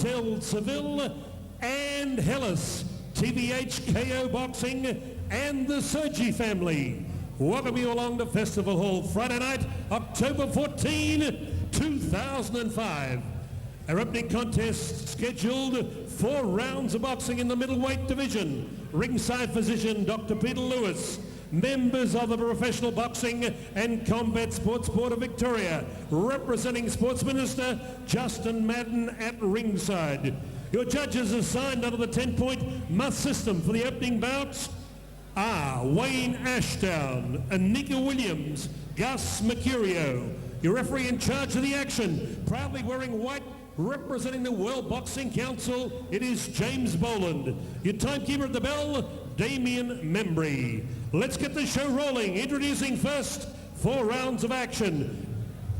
Del Seville and Hellas, TVH KO Boxing and the Sergi family. Welcome you along to Festival Hall, Friday night, October 14, 2005. Our opening contest scheduled 4 rounds of boxing in the middleweight division. Ringside physician Dr. Peter Lewis. Members of the Professional Boxing and Combat Sports Board of Victoria. Representing Sports Minister Justin Madden at ringside. Your judges assigned under the 10-point must system for the opening bouts are Wayne Ashdown, Anika Williams, Gus Mercurio. Your referee in charge of the action, proudly wearing white, representing the World Boxing Council, it is James Boland. Your timekeeper at the bell, Damien Membry. Let's get the show rolling. Introducing first 4 rounds of action.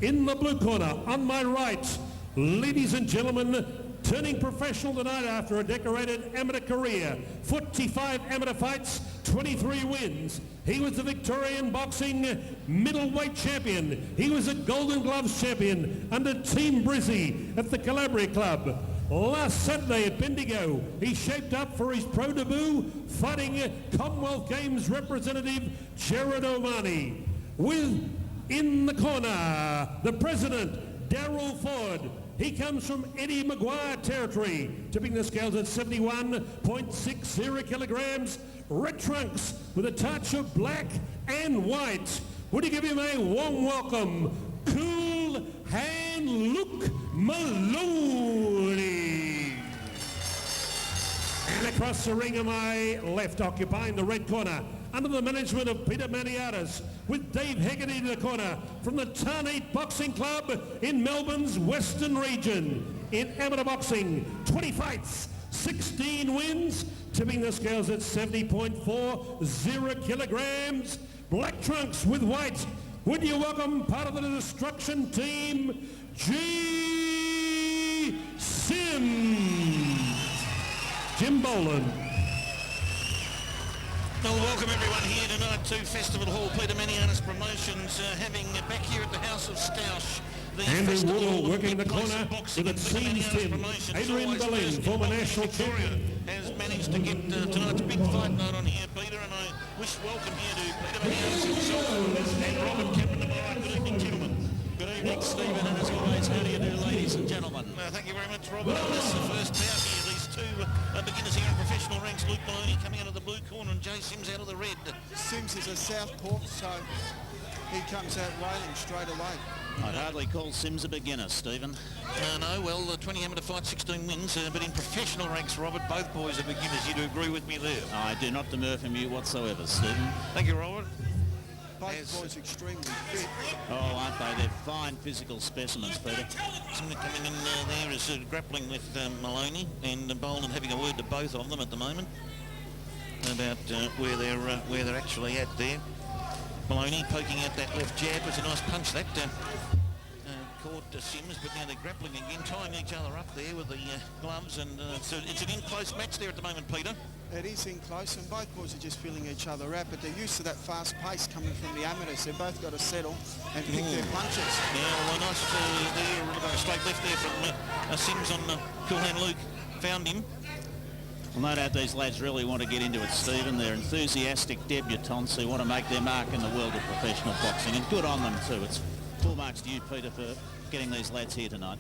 In the blue corner, on my right, ladies and gentlemen, turning professional tonight after a decorated amateur career. 45 amateur fights, 23 wins. He was the Victorian boxing middleweight champion. He was a Golden Gloves champion under Team Brizzy at the Calabria Club. Last Saturday at Bendigo, he shaped up for his pro debut, fighting Commonwealth Games representative Jared Omani. With in the corner, the president, Darryl Ford. He comes from Eddie Maguire territory, tipping the scales at 71.60 kilograms. Red trunks with a touch of black and white. Would you give him a warm welcome? Cool Hand Luke Maloney. And across the ring on my left, occupying the red corner, under the management of Peter Maniatis, with Dave Hegarty in the corner from the Tarnate Boxing Club in Melbourne's Western region. In amateur boxing, 20 fights, 16 wins, tipping the scales at 70.40 kilograms. Black trunks with white. Would you welcome part of the destruction team, G. Sims. Jim Boland. Well, welcome everyone here tonight to Festival Hall. Peter Maniatis Promotions having back here at the House of Stoush. Andrew Woodall working the corner with it seems Tim. Adrian Berlin, former national champion, has managed to get tonight's big fight night on here, Peter, and I wish welcome here to Peter Maniatis himself and Robert Cameron tomorrow. Good evening, gentlemen. Good evening, Stephen, and as always, how do you do, ladies and gentlemen? Thank you very much, Robert. On this first bout here, these two beginners here in professional ranks, Luke Moloney coming out of the blue corner and Jay Sims out of the red. Sims is a southpaw, so he comes out railing straight away. I'd hardly call Sims a beginner, Stephen. No, well, 20 amateur fights, 16 wins, but in professional ranks, Robert, both boys are beginners. You do agree with me there? I do not demur from you whatsoever, Stephen. Thank you, Robert. Both boys extremely fit. Oh, aren't they? They're fine physical specimens, Peter. Something coming in there is grappling with Maloney and Boland, having a word to both of them at the moment about where they're actually at there. Maloney poking out that left jab. It was a nice punch that caught Sims, but now they're grappling again, tying each other up there with the gloves, and so it's an in-close match there at the moment, Peter. It is in close, and both boys are just feeling each other out, but they're used to that fast pace coming from the amateurs. They've both got to settle and pick their punches. Yeah, well, nice there, a straight left there from Sims on Cool Hand Luke. Found him. Well, no doubt these lads really want to get into it, Stephen. They're enthusiastic debutants who want to make their mark in the world of professional boxing, and good on them too. It's full marks to you, Peter, for getting these lads here tonight.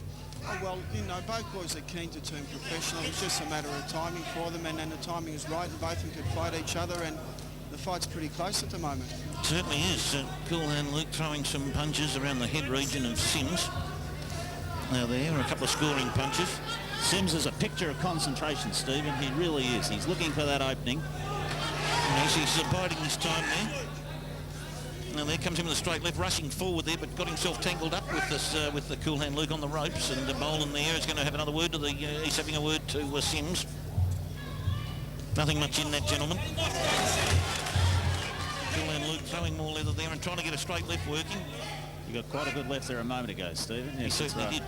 Oh, well, you know, both boys are keen to turn professional. It's just a matter of timing for them, and the timing is right, and both of them could fight each other, and the fight's pretty close at the moment. It certainly is. Cool Hand Luke throwing some punches around the head region of Sims. Now there are a couple of scoring punches. Sims is a picture of concentration, Stephen. He really is. He's looking for that opening. He's abiding his time there. Now there comes him with a straight left, rushing forward there, but got himself tangled up with this with the Cool Hand Luke on the ropes, and Boland there is going to have another word to the. He's having a word to Sims. Nothing much in that, gentleman. Cool Hand Luke throwing more leather there and trying to get a straight left working. You got quite a good left there a moment ago, Stephen. Yes, he certainly right. did.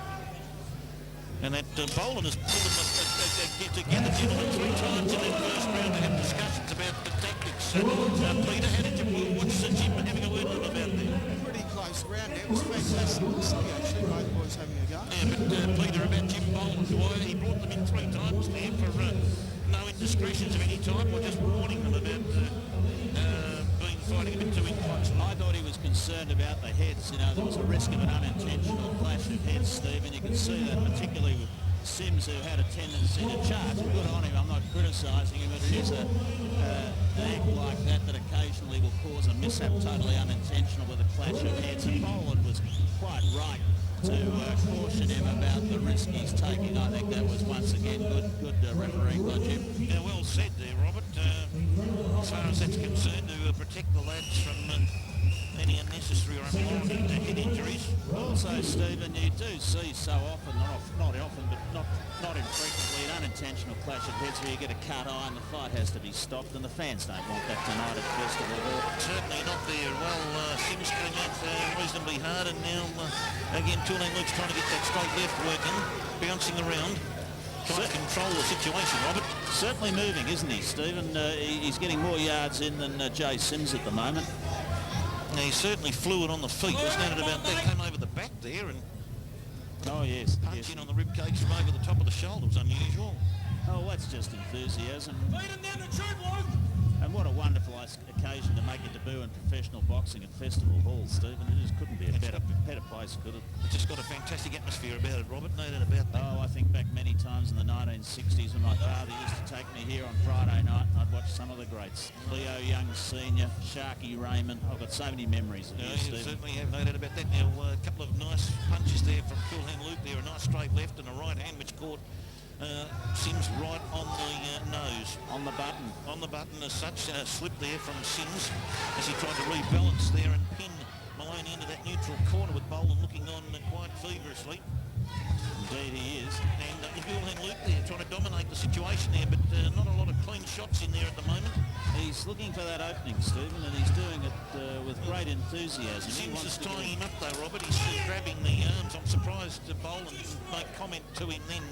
And that Boland has pulled them together, gentlemen, 3 times in that first round to have discussions about the tactics. Peter, how did you watch Jim having a word to them about that? Pretty close round. It was fantastic to see, actually. see both boys having a go. Yeah, but Peter, about Jim Boland, he brought them in 3 times there for no indiscretions of any type, or just warning them about fighting a bit too close. I thought he was concerned about the heads. You know, there was a risk of an unintentional clash of heads, Steve, and you can see that particularly with Sims, who had a tendency to charge. Good on him, I'm not criticising him, but it is an act like that that occasionally will cause a mishap, totally unintentional, with a clash of heads. And Boland was quite right to caution him about the risk he's taking. I think that was once again good refereeing by Jim. Yeah, well said there, Robert. As far as that's concerned, to protect the lads from any unnecessary or unwarranted head injuries. Also, Stephen, you do see so often, not often, but not infrequently, an unintentional clash of heads where you get a cut eye and the fight has to be stopped, and the fans don't want that tonight at Festival Hall. Certainly not there. Well, Sims came out reasonably hard, and now, again, Cool Hand Luke's trying to get that straight left working, bouncing around, trying to control the situation, Robert. Certainly moving, isn't he, Stephen? He's getting more yards in than Jay Sims at the moment. Now, he's certainly fluid on the feet. There's no doubt about that. Came over the back there and punch in on the rib cage from over the top of the shoulder was unusual. Oh, that's just enthusiasm. And what a wonderful occasion to make a debut in professional boxing at Festival Hall, Stephen. It just couldn't be a better place, could it? It's just got a fantastic atmosphere about it, Robert. No doubt about that. Oh, I think back many times in the 1960s when my father used to take me here on Friday night and I'd watch some of the greats. Leo Young Sr., Sharky Raymond. I've got so many memories of you, Stephen. Certainly have, no doubt about that. Now, a couple of nice punches there from Cool Hand Luke there. A nice straight left and a right hand which caught Sims right on the nose. On the button. On the button as such. Slip there from Sims as he tried to rebalance there and pin Maloney into that neutral corner with Boland looking on quite feverishly. Indeed he is. And Cool Hand Luke there trying to dominate the situation there, but not a lot of clean shots in there at the moment. He's looking for that opening, Stephen, and he's doing it with great enthusiasm. Sims is tying him up though, Robert. He's grabbing the arms. I'm surprised Boland didn't make comment to him then,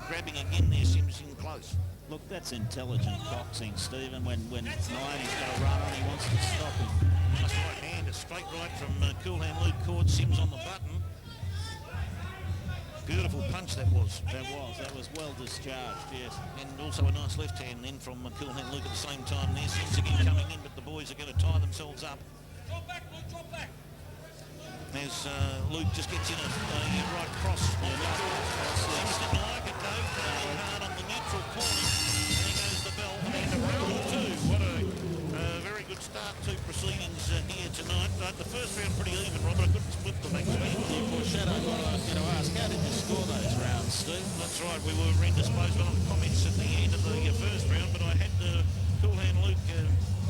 grabbing again there, Sims in close. Look, that's intelligent boxing, Stephen. When Maloney's got a run on, he wants to stop him. Nice right hand, a straight right from Cool Hand Luke, caught Sims on the button. Beautiful punch that was. That was well discharged, yes. And also a nice left hand then from Cool Hand Luke at the same time there. Sims again coming in, but the boys are going to tie themselves up. Drop back, Luke, drop back. As Luke just gets in a right cross. Sims didn't like it though. Hard on the neutral corner. There goes the bell. And round 2. What a very good start to proceedings here tonight. The first round pretty even, Robert. I couldn't split the next round. You foreshadowed what I was going to ask. How did you score those rounds, Steve? That's right. We were indisposed on comments at the end of the first round, but I had Cool Hand Luke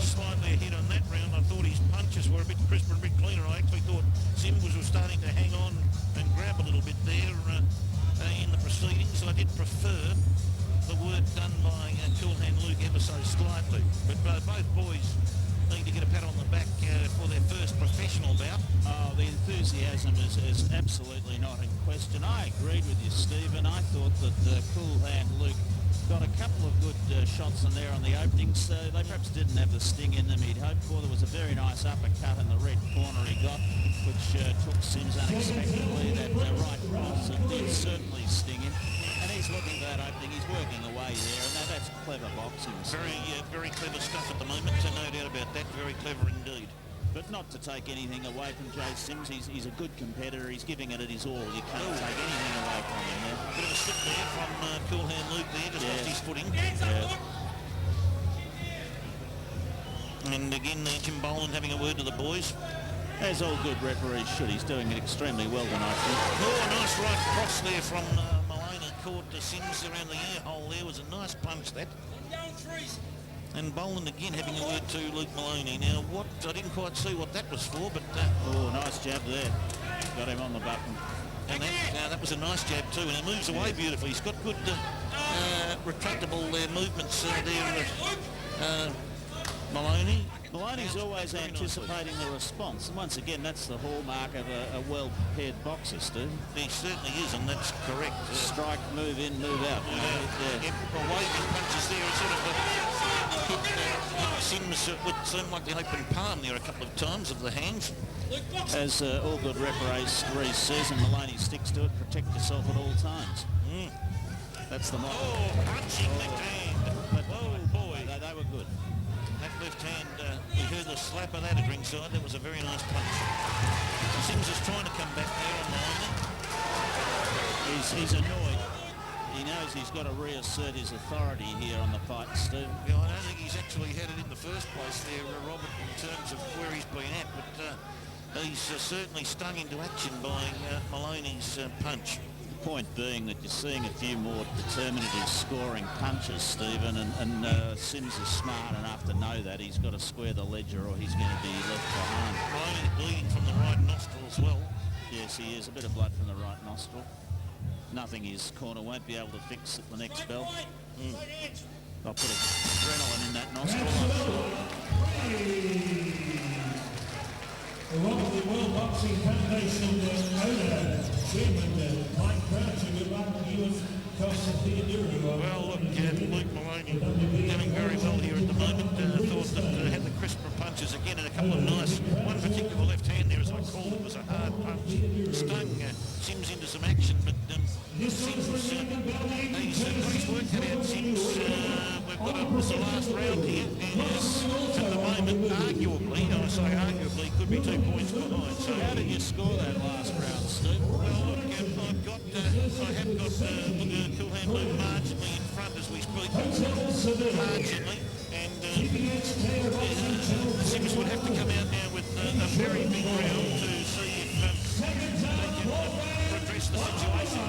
slightly ahead on that round. I thought his punches were a bit crisper and a bit cleaner. I actually thought Sims was starting to hang on and grab a little bit there in the proceedings. I did prefer the work done by Cool Hand Luke ever so slightly. But both boys need to get a pat on the back for their first professional bout. Oh, the enthusiasm is absolutely not in question. I agreed with you, Stephen. I thought that Cool Hand Luke got a couple of good shots in there on the openings. They perhaps didn't have the sting in them he'd hoped for. There was a very nice uppercut in the red corner he got, which took Sims unexpectedly. That right cross, it did certainly sting him. And he's looking for that opening. He's working away there, and that's clever boxing. Very clever stuff at the moment, so no doubt about that. Very clever indeed. But not to take anything away from Jay Sims. He's a good competitor. He's giving it at his all. You can't take anything away from him there. A bit of a slip there from Cool Hand Luke there, just lost his footing. Yeah. And again there, Jim Boland having a word to the boys. As all good referees should. He's doing it extremely well tonight. Oh, a nice right cross there from Maloney. Caught Sims around the ear hole there. Was a nice punch that. And Boland again having a word to Luke Maloney. Now, I didn't quite see what that was for, but... oh, nice jab there. Got him on the button. And that was a nice jab too, and he moves away beautifully. He's got good retractable movements there, Maloney. Maloney's always anticipating the response, and once again, that's the hallmark of a well-prepared boxer, Stu. He certainly is, and that's correct. Strike, move in, move out. Waving punches there, sort of hit Sims would seem like the open palm there a couple of times of the hands. As all good referees says, and Maloney sticks to it, protect yourself at all times. That's the motto. Oh, punching left hand. But, oh, boy. They were good. That left hand, we heard the slap of that at ringside. That was a very nice punch. Sims is trying to come back there on Maloney. He's annoyed. He knows he's got to reassert his authority here on the fight, Steve. Yeah, I don't think he's actually had it in the first place there, Robert, in terms of where he's been at, but he's certainly stung into action by Maloney's punch. The point being that you're seeing a few more determinative scoring punches, Stephen, and Sims is smart enough to know that. He's got to square the ledger or he's going to be left behind. Maloney bleeding from the right nostril as well. Yes, he is. A bit of blood from the right nostril. Nothing his corner won't be able to fix at the next bell. I'll put adrenaline in that nostril. The World Boxing Foundation owner, Chairman Mike Crouch, good luck to you and Costa. Well, look, Luke Moloney doing very well here at the moment. Thought that had the crisper punches again and a couple of nice, one particular left hand there, as I called it, was a hard punch. Stung Sims into some action, but Sims he's got his work cut out, Sims. We've got the last round here, and at the moment, arguably, I say arguably, could be 2 points behind. So how did you score that last round, Steve? Well, look, I have got Coolhand Luke marginally in front as we speak, marginally, and Sims would have to come out now with a very big round to see if they can redress the situation.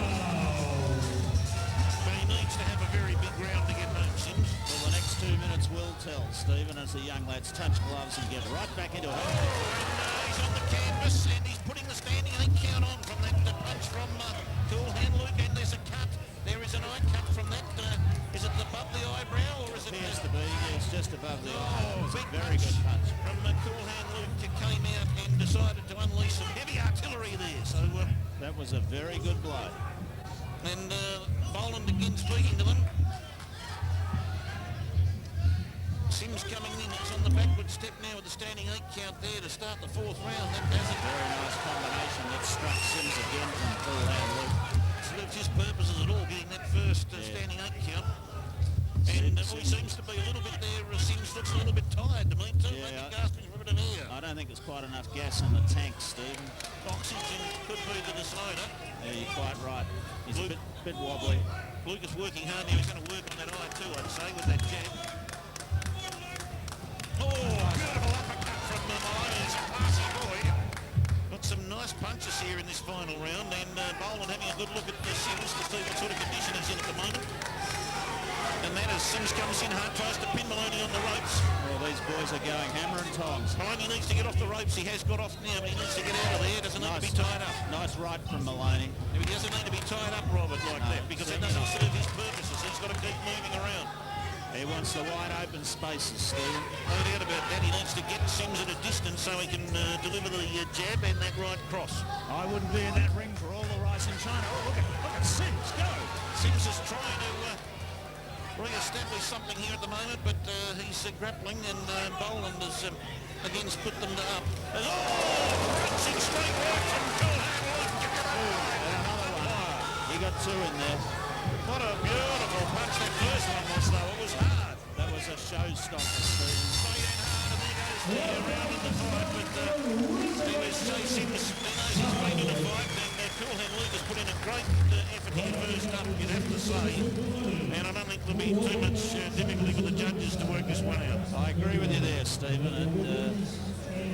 But he needs to have a very big round to get home, Sims. Well, the next 2 minutes will tell, Stephen, as the young lads touch gloves and get right back into it. He's on the canvas and he's putting the standing 8 count on from that punch from Coolhand Luke, and there's a cut. There is an eye cut from that. Is it above the eyebrow or is it? Appears to be. It's just above the eye. It's big a very good punch from Coolhand Luke. Came out and decided to unleash some heavy artillery there. So that was a very good blow. And Boland again speaking to them. Sims coming in. He's on the backward step now with the standing 8 count there to start the 4th round. That does it. Very nice combination that struck Sims again from Coolhand Luke. Served his purposes at all, getting that first standing 8 count. And he seems to be a little bit there. Sims looks a little bit tired to me too. Yeah, gasping for a bit of air. I don't think there's quite enough gas in the tank, Stephen. Oxygen could be the decider. Yeah, you're quite right. He's a bit wobbly. Luke is working hard now. He's going to work on that eye too, I'd say, with that jab. Oh, beautiful uppercut from Maloney. He's a classy boy. Got some nice punches here in this final round, and Boland having a good look at Sims to see what sort of condition he's in at the moment. And that as Sims comes in hard, tries to pin Maloney on the ropes. Well, these boys are going hammer and tongs. Maloney needs to get off the ropes. He has got off now, but he needs to get out of there. Doesn't need to be tied up. Nice right from Maloney. He doesn't need to be tied up, Robert, like that, because it doesn't serve his purposes. He's got to keep moving around. He wants the wide open spaces, Stephen. No doubt about that. He needs to get Sims at a distance so he can deliver the jab and that right cross. I wouldn't be in that ring for all the rice in China. Oh, look at Sims go. Sims is trying to re-establish something here at the moment, but he's grappling, and Boland has again split them up. Punching straight right from Coolhand. Another one. He got 2 in there. What a beautiful punch that first one was, though. It was hard. That was a showstopper, Stephen. Straight and hard, and there goes the round in the fight, but Sims knows he's been in a fight, and Coolhand Luke has put in a great effort here first up, you'd have to say. And I don't think there'll be too much difficulty for the judges to work this one out. I agree with you there, Stephen, and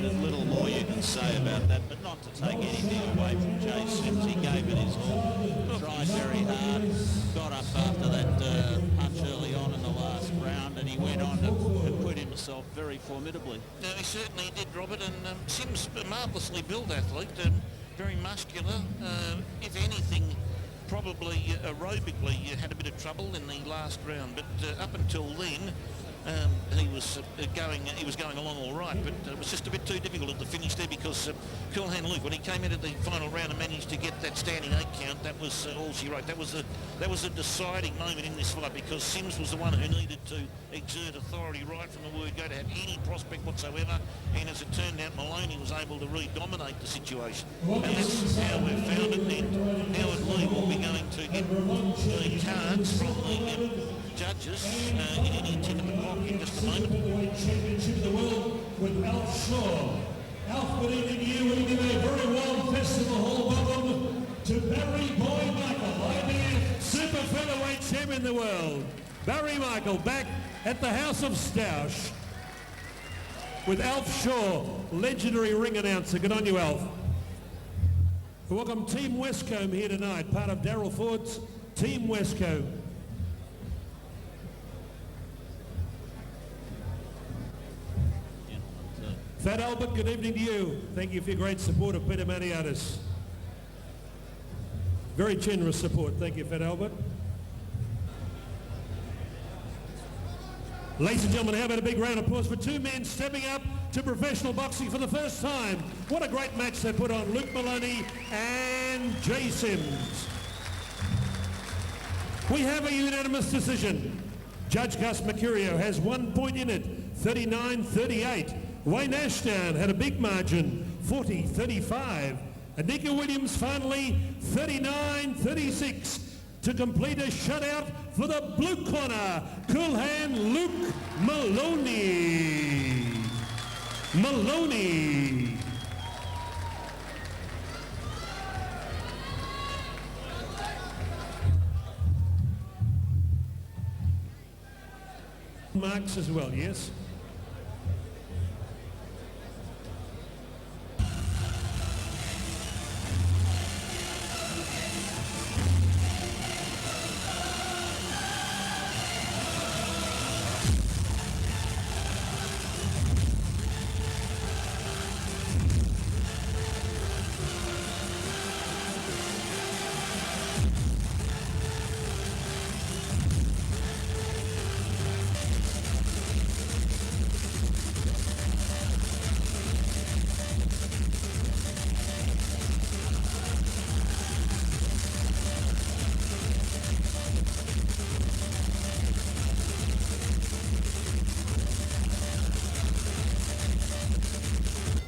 there's little more you can say about that, but not to take anything away from Jay Sims. He gave it his all, tried very hard, got up after that punch early on in the last round, and he went on to put himself very formidably. No, he certainly did, Robert, and Sims, a marvellously built athlete, very muscular. If anything, probably aerobically had a bit of trouble in the last round, but up until then, he was going along all right, but it was just a bit too difficult at the finish there because Cool Hand Luke, when he came in at the final round and managed to get that standing 8 count, that was all she wrote. That was a deciding moment in this fight because Sims was the one who needed to exert authority right from the word go to have any prospect whatsoever, and as it turned out, Moloney was able to really dominate the situation. And that's how we've found it. And Howard Lee will be going to get the cards from the judges in any tenement block in just a moment. Championship of the world with Alf Shaw. Alf, good evening to you. We give a very warm festival hall welcome to Barry Boy Michael, IBF Super Featherweight Champion of the world. Barry Michael back at the House of Stoush with Alf Shaw, legendary ring announcer. Good on you, Alf. Welcome Team Westcombe here tonight, part of Daryl Ford's Team Westcombe. Fat Albert, good evening to you. Thank you for your great support of Peter Maniatis. Very generous support. Thank you, Fat Albert. Ladies and gentlemen, how about a big round of applause for two men stepping up to professional boxing for the first time. What a great match they put on, Luke Moloney and Jay Sims. We have a unanimous decision. Judge Gus Mercurio has 1 point in it, 39-38. Wayne Ashdown had a big margin, 40-35. Anika Williams finally 39-36 to complete a shutout for the blue corner, Cool Hand Luke Moloney. Maloney. Marks as well, yes?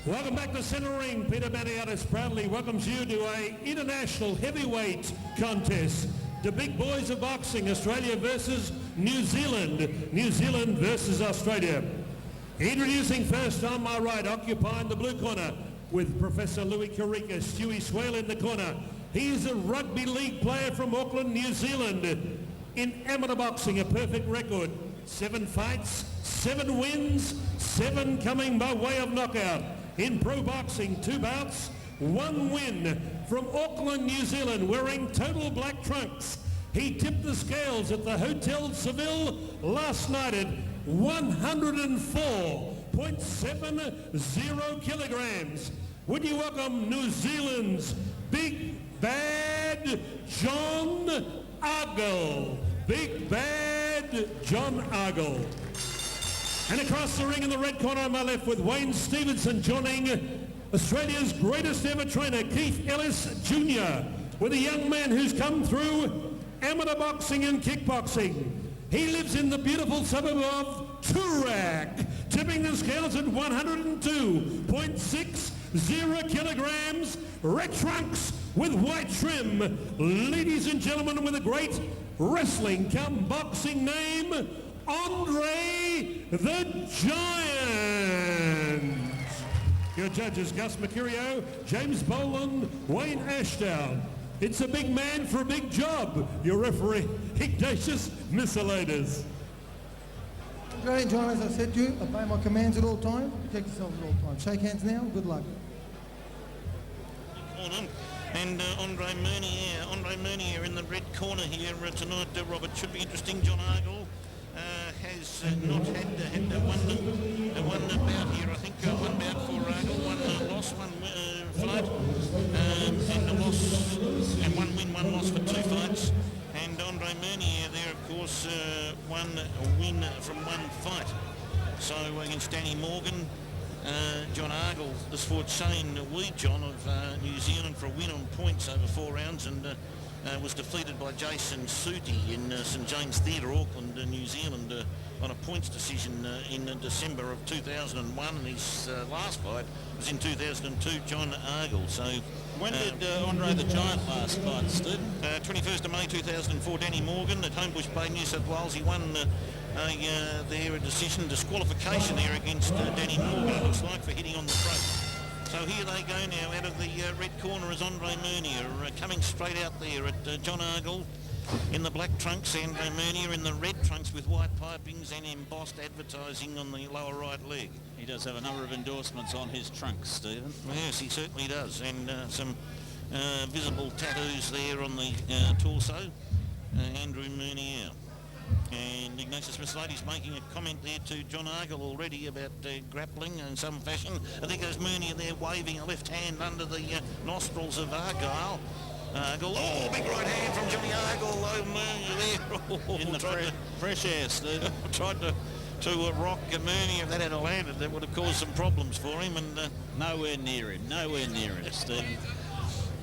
Welcome back to Centre Ring. Peter Maniatis proudly welcomes you to a international heavyweight contest. The big boys of boxing, Australia versus New Zealand. New Zealand versus Australia. Introducing first on my right, occupying the blue corner with Professor Louis Karika, Stewie Swale in the corner. He is a rugby league player from Auckland, New Zealand. In amateur boxing, a perfect record. 7 fights, 7 wins, 7 coming by way of knockout. In pro boxing, 2 bouts, 1 win. From Auckland, New Zealand, wearing total black trunks. He tipped the scales at the Hotel Seville last night at 104.70 kilograms. Would you welcome New Zealand's big bad John Argle. Big bad John Argle. And across the ring in the red corner on my left with Wayne Stevenson joining Australia's greatest ever trainer, Keith Ellis Jr., with a young man who's come through amateur boxing and kickboxing. He lives in the beautiful suburb of Toorak, tipping the scales at 102.60 kilograms, red trunks with white trim. Ladies and gentlemen, with a great wrestling come boxing name, Andre the Giant. Your judges, Gus Mercurio, James Boland, Wayne Ashdown. It's a big man for a big job. Your referee, Ignatius Miscellatus. Andre, John, as I said to you, obey my commands at all times. Protect yourselves at all times. Shake hands now. Good luck. And Andre Meunier in the red corner here tonight, Robert. Should be interesting. John Argle has not had one bout here, I think. One bout for Argle, one loss, one fight, and a loss, and 1 win, 1 loss for 2 fights. And Andre Meunier there, of course, one win from one fight. So against Danny Morgan, John Argle, the sport Shane John of New Zealand for a win on points over 4 rounds, and was defeated by Jason Suti in St James Theatre, Auckland, New Zealand, on a points decision in December of 2001, and his last fight was in 2002, John Argle. So when did Andre the Giant last fight, Steve? 21st of May 2004, Danny Morgan at Homebush Bay, New South Wales. He won a decision, disqualification there against Danny Morgan, it looks like, for hitting on the throat. So here they go now. Out of the red corner is Andre Meunier, coming straight out there at John Argle in the black trunks, and Meunier in the red trunks with white pipings and embossed advertising on the lower right leg. He does have a number of endorsements on his trunks, Stephen. Yes, he certainly does, and some visible tattoos there on the torso. Andrew Meunier. And Ignatius Mercedes making a comment there to John Argle already about grappling in some fashion. I think there's Meunier there waving a left hand under the nostrils of Argall. Argle, oh, big right hand from Johnny Argle. Oh, Meunier there. Oh, in the fresh air, Steve. Tried to rock Meunier. If that had landed, that would have caused some problems for him. And nowhere near him, Steve.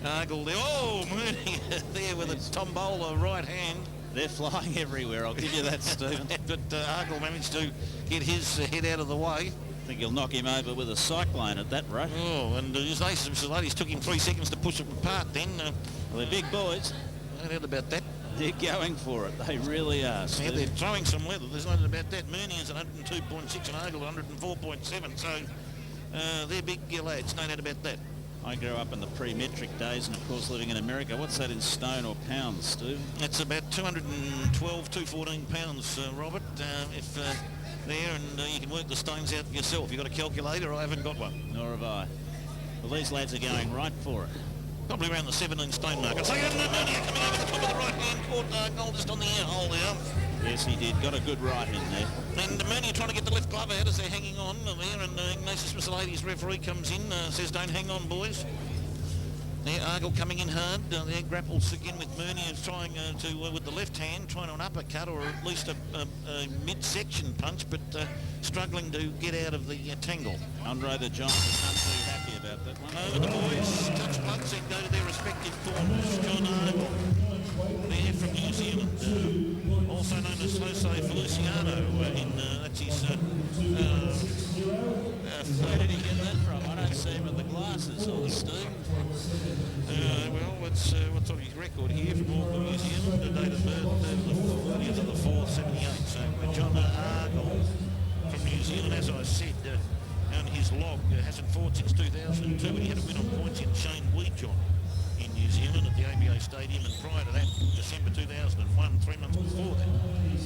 Argle there. Oh, Meunier there with a tombola right hand. They're flying everywhere, I'll give you that, Stephen. But Argle managed to get his head out of the way. I think he'll knock him over with a cyclone at that rate. Oh, and his ladies took him 3 seconds to push them apart then. Well, they're big boys. No doubt about that. They're going for it. They really are, Yeah, they're throwing some leather. There's no doubt about that. Meunier's at 102.6 and Argle 104.7. So they're big lads, no doubt about that. I grew up in the pre-metric days and, of course, living in America. What's that in stone or pounds, Steve? It's about 212, 214 pounds, Robert. If there, and you can work the stones out yourself. You've got a calculator? I haven't got one. Nor have I. Well, these lads are going right for it. Probably around the 17 stone mark. So Meunier coming over the top of the right hand court, goal just on the air hole there. Yes, he did. Got a good right in there. And Meunier trying to get the left glove out as they're hanging on there, and Ignatius Mercedes referee comes in, says don't hang on, boys. There, Argle coming in hard. There, grapples again with Meunier trying to, with the left hand, trying an uppercut or at least a midsection punch, but struggling to get out of the tangle. Andre the Giant is not too happy about that one. Over the boys, touch gloves and go to their respective corners. John Argle, there from New Zealand, also known as Jose Feliciano, that's his... where did he get that from? I don't see him with the glasses or the steam. Well, what's on his record here from Auckland, New Zealand, the date of birth, the 30th of the 4th, 78. So John Argle from New Zealand, as I said, on his log, hasn't fought since 2002, and he had a win on points in Shane Wihem in New Zealand at the ABA Stadium, and prior to that, December 2001, 3 months before that.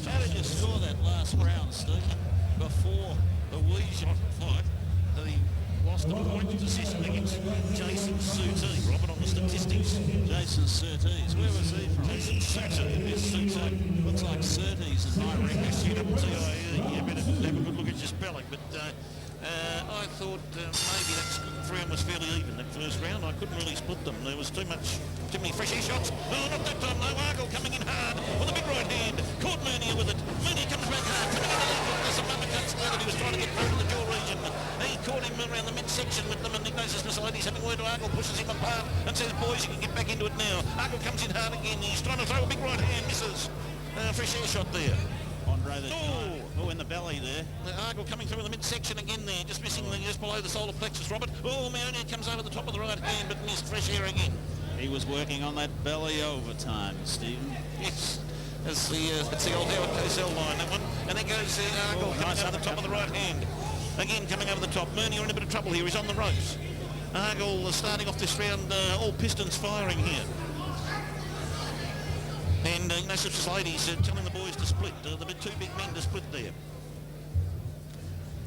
So how did you score that last round, Steve? Before the Wihem fight, he lost the point decision against Jason Suti, Robert, on the statistics. Jason Surtees. Where was he from? Jason Suti, yes, Suti. Looks like Surtees in my record. You better have a good look at your spelling, but I thought maybe that round was fairly even, that first round. I couldn't really split them. There was too many fresh air shots. Oh, not that time, though. Argle coming in hard with a big right hand. Caught Meunier with it. Meunier comes back hard. Coming in the left with some uppercuts there that he was trying to get through to the jaw region. He caught him around the midsection with them, and Ignatius Mercedes having word to Argle, pushes him apart and says, boys, you can get back into it now. Argle comes in hard again. He's trying to throw a big right hand, misses. Fresh air shot there. Andre the Giant. Oh, in the belly there. Argle coming through in the midsection again there, just missing just below the solar plexus, Robert. Oh, Meunier comes over the top of the right hand, but missed. Fresh air again. He was working on that belly overtime, Stephen. Yes. It's the old Howard Cosell line, that one. And there goes Argle coming over the top of the right hand. Again, coming over the top. Meunier in a bit of trouble here. He's on the ropes. Argle starting off this round, all pistons firing here. And Ignatius Mercedes telling the boys to split. The two big men to split there.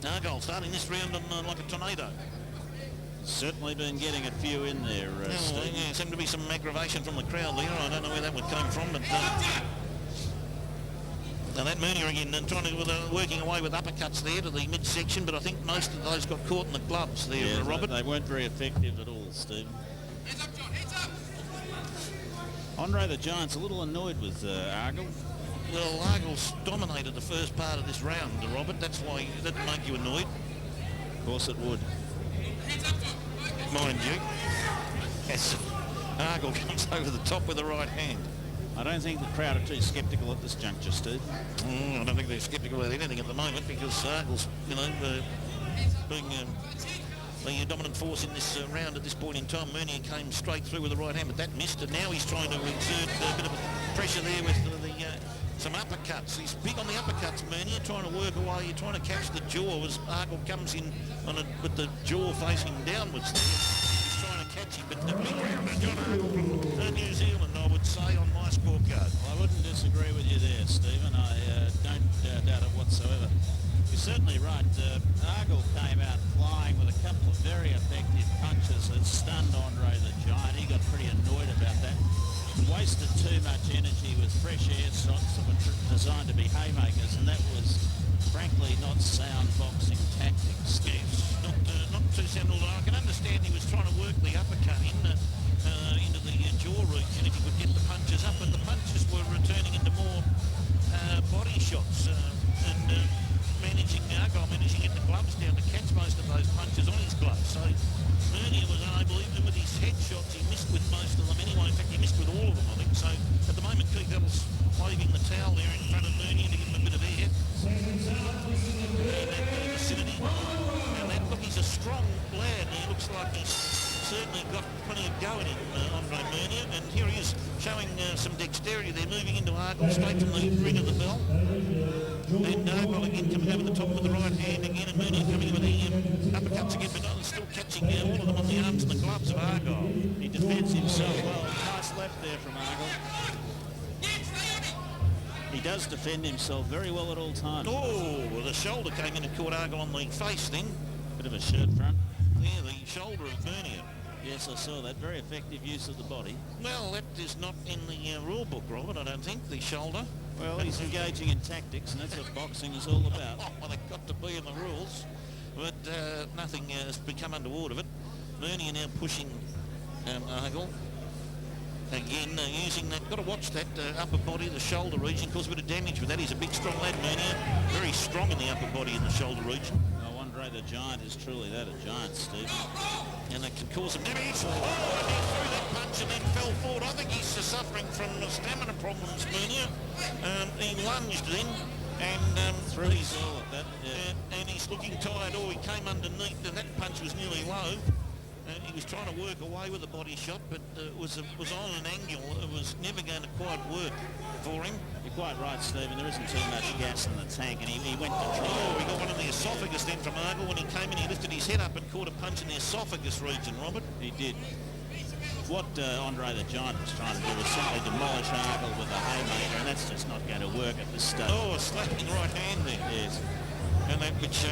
Argall starting this round on, like a tornado. Certainly been getting a few in there, Steve. Yeah, seemed to be some aggravation from the crowd there. I don't know where that would come from, but now that Meunier again trying to working away with uppercuts there to the midsection, but I think most of those got caught in the gloves there, yeah, Robert. They weren't very effective at all, Steve. Hands up, John, hands up! Andre the Giant's a little annoyed with Argle. Well, Argall's dominated the first part of this round, Robert. That's why that'd make you annoyed. Of course it would. Mind you, as Argle comes over the top with the right hand. I don't think the crowd are too sceptical at this juncture, Steve. I don't think they're sceptical about anything at the moment because Argle's, being the dominant force in this round at this point in time. Meunier came straight through with the right hand, but that missed, and now he's trying to exert a bit of pressure there with some uppercuts. He's big on the uppercuts, Meunier, trying to work away. You're trying to catch the jaw as Argle comes in with the jaw facing downwards. He's trying to catch him, but the big rounder, John Argle from New Zealand, I would say, on my scorecard. I wouldn't disagree with you there, Stephen. I don't doubt it whatsoever. You're certainly right. Argle came out flying with a couple of very effective punches that stunned Andre the Giant. He got pretty annoyed about that. Wasted too much energy with fresh air shots that were designed to be haymakers, and that was, frankly, not sound boxing tactics. Yes, not too sound. Although I can understand he was trying to work the uppercut into the jaw region if he could get the punches up, but the punches were returning into more body shots and Argall managing to get the gloves down to catch most of those punches on his gloves. So Meunier was unable, even with his headshots, he missed with most of them anyway. In fact, he missed with all of them, I think. So at the moment, Keith's waving the towel there in front of Meunier to give him a bit of air. In that vicinity. And look, he's a strong lad. He looks like he's certainly got plenty of go in him, Andre Meunier. And here he is showing some dexterity there, moving into Argle straight from the ring of the bell. And Argle again coming over the top with the right hand again, and Meunier coming with the uppercuts again, but still catching all of them on the arms and the gloves of Argall. He defends himself well. Nice left there from Argle. He does defend himself very well at all times. Oh, the shoulder came in and caught Argle on the face then. Bit of a shirt front. Yeah, the shoulder of Meunier. Yes, I saw that. Very effective use of the body. Well, that is not in the rule book, Robert, I don't think, the shoulder. Well, he's engaging in tactics, and that's what boxing is all about. Well, they've got to be in the rules, but nothing has become untoward of it. Meunier now pushing Argle. Again, using that, got to watch that upper body, the shoulder region, cause a bit of damage with that. He's a big, strong lad, Meunier. Very strong in the upper body and the shoulder region. No, Andre the Giant is truly that, a giant, Steve. And that can cause some damage. Oh, and he threw that punch and then fell forward. I think he's suffering from stamina problems, Meunier. He lunged then, and threw his all at that. Yeah. And he's looking tired. Oh, he came underneath, and that punch was nearly low. He was trying to work away with a body shot, but it was on an angle. It was never going to quite work for him. You're quite right, Stephen. There isn't too much gas in the tank, and he went to try. Oh, he got one in the esophagus then from Argle. When he came in, he lifted his head up and caught a punch in the esophagus region, Robert. He did. What Andre the Giant was trying to do was simply demolish Argle with a haymaker, and that's just not going to work at this stage. Oh, a slapping right hand there. Yes. And that which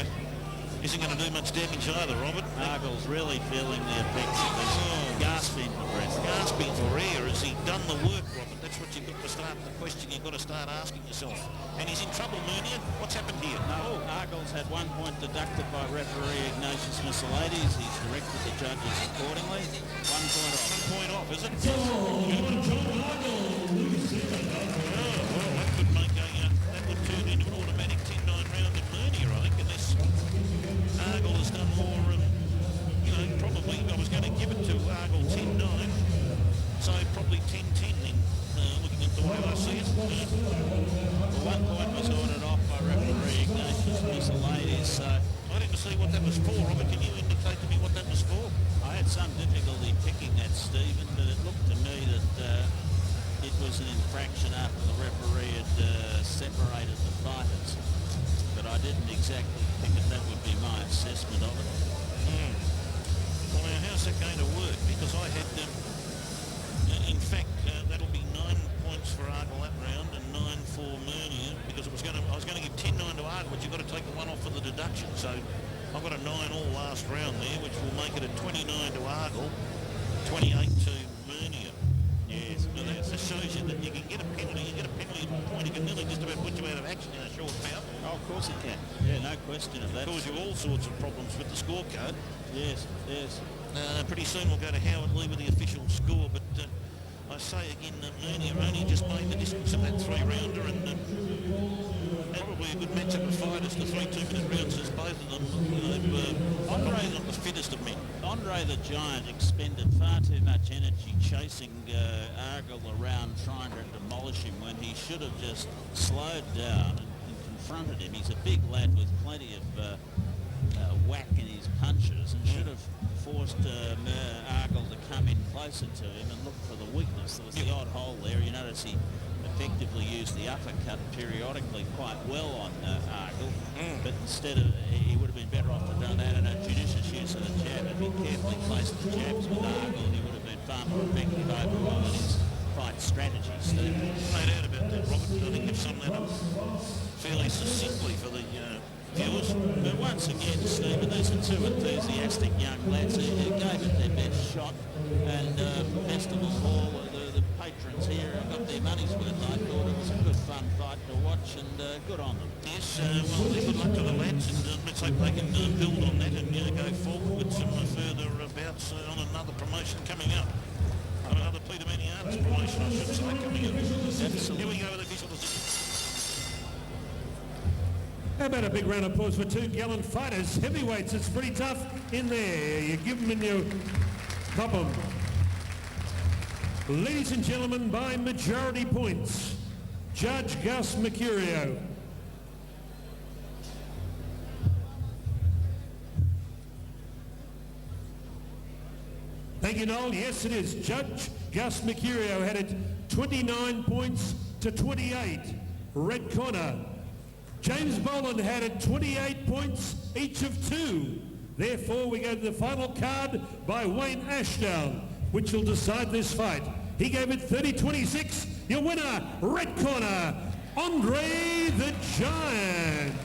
isn't going to do much damage either, Robert. Argle's really feeling the effects of this. Gasping for breath. Gasping for air. Has he done the work, Robert? That's what you've got to start, the question you've got to start asking yourself. And he's in trouble, Meunier. What's happened here? No, Argle's had 1 point deducted by referee Ignatius Missilades. He's directed the judges accordingly. 1 point off. 1 point off, is it? Oh, well, that could make that would turn into an automatic 10-9 round in Meunier, I think, unless Argle has done more, probably I was going to give it to Argle 10-9, so probably 10-10 then, looking at the way I see it. Well, 1 point was ordered off by referee Ignatius Missilades, so I didn't see what that was for, Robert. Can you indicate to me what that was for? I had some difficulty picking that, Stephen, but it looked to me that it was an infraction after the referee had separated the fighters. But I didn't exactly think that would be my assessment of it. Well, now, how's that going to work? Because I had, in fact, that'll be 9 points for Argle that round and 9 for Meunier, because I was going to give 10-9 to Argle, but you've got to take the one off for the deduction. So I've got a 9 all last round there, which will make it a 29 to Argle, 28 to Meunier. Yes, now that shows you that you can get a penalty. You get a penalty at 1 point, you can nearly just about put you out of action in a short bout. Oh, of course it can. Yeah, no question of that. Cause you all sorts of problems with the scorecard. Yes, yes. Pretty soon we'll go to Howard Lee with the official score, but I say again, Meunier only just made the distance of that three-rounder, and probably a good matchup of fighters. The 3 2-minute rounds as both of them. Andre's not the fittest of men. Andre the Giant expended far too much energy chasing Argle around, trying to demolish him, when he should have just slowed down and confronted him. He's a big lad with plenty of whack in his punches, and should have forced Argle to come in closer to him and look for the weakness. There was the odd hole there. You notice he effectively used the uppercut periodically quite well on Argle, but instead of, he would have been better off to have done that and a judicious use of the jab. If he carefully placed the jabs with Argle, he would have been far more effective overall in his fight strategy, Steve. No doubt about that, Robert. I think you've summed that up fairly succinctly for the viewers. But once again, Stephen, these are 2 enthusiastic young lads who gave it their best shot, and best of all, the patrons here have got their money's worth. I thought it was a good fun fight to watch, and good on them. Yes, well, good luck to the lads, and let's hope they can build on that and go forward with some further bouts on another promotion coming up. Another Peter Maniatis promotion, I should say, coming up. Absolutely. Here we go with official decision. How about a big round of applause for 2 gallant fighters? Heavyweights, it's pretty tough in there. You give them and you pop them. Ladies and gentlemen, by majority points, Judge Gus Mercurio. Thank you, Noel. Yes, it is. Judge Gus Mercurio had it 29 points to 28. Red corner. James Boland had it 28 points, each of 2. Therefore, we go to the final card by Wayne Ashdown, which will decide this fight. He gave it 30-26. Your winner, red corner, Andre the Giant.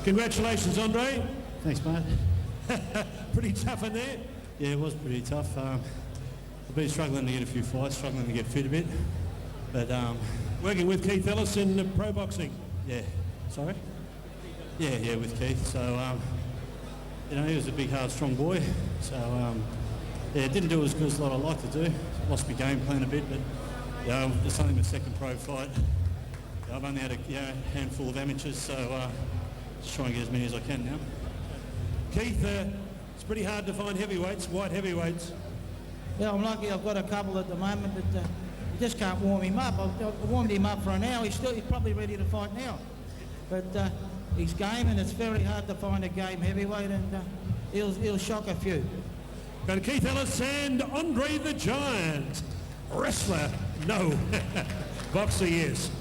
Congratulations, Andre. Thanks, mate. Pretty tough in there. Yeah, it was pretty tough. I've been struggling to get a few fights, struggling to get fit a bit. But Working with Keith Ellis in pro boxing. yeah, sorry? Yeah, with Keith. So, he was a big, hard, strong boy. So, didn't do as good as what I like to do. Lost my game plan a bit, but it's only my second pro fight. I've only had a handful of amateurs, so just try and get as many as I can now. Keith, it's pretty hard to find heavyweights, white heavyweights. Yeah, I'm lucky I've got a couple at the moment, but you just can't warm him up. I've warmed him up for an hour. He's probably ready to fight now. But he's game, and it's very hard to find a game heavyweight, and he'll shock a few. Go to Keith Ellis and Andre the Giant. Wrestler, no. Boxer, yes.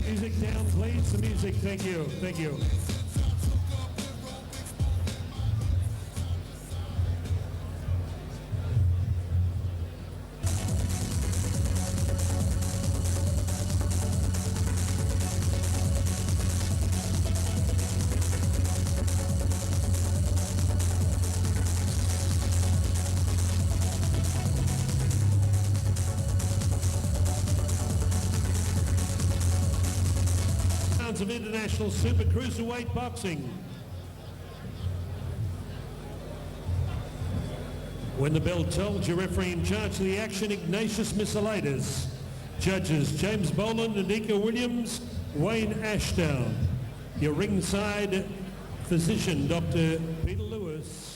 Music down, please. The music, thank you, thank you. Of International Super Cruiserweight Boxing. When the bell tolls, your referee in charge of the action, Ignatius Missilaitis. Judges, James Boland, Adika Williams, Wayne Ashdown. Your ringside physician, Dr. Peter Lewis.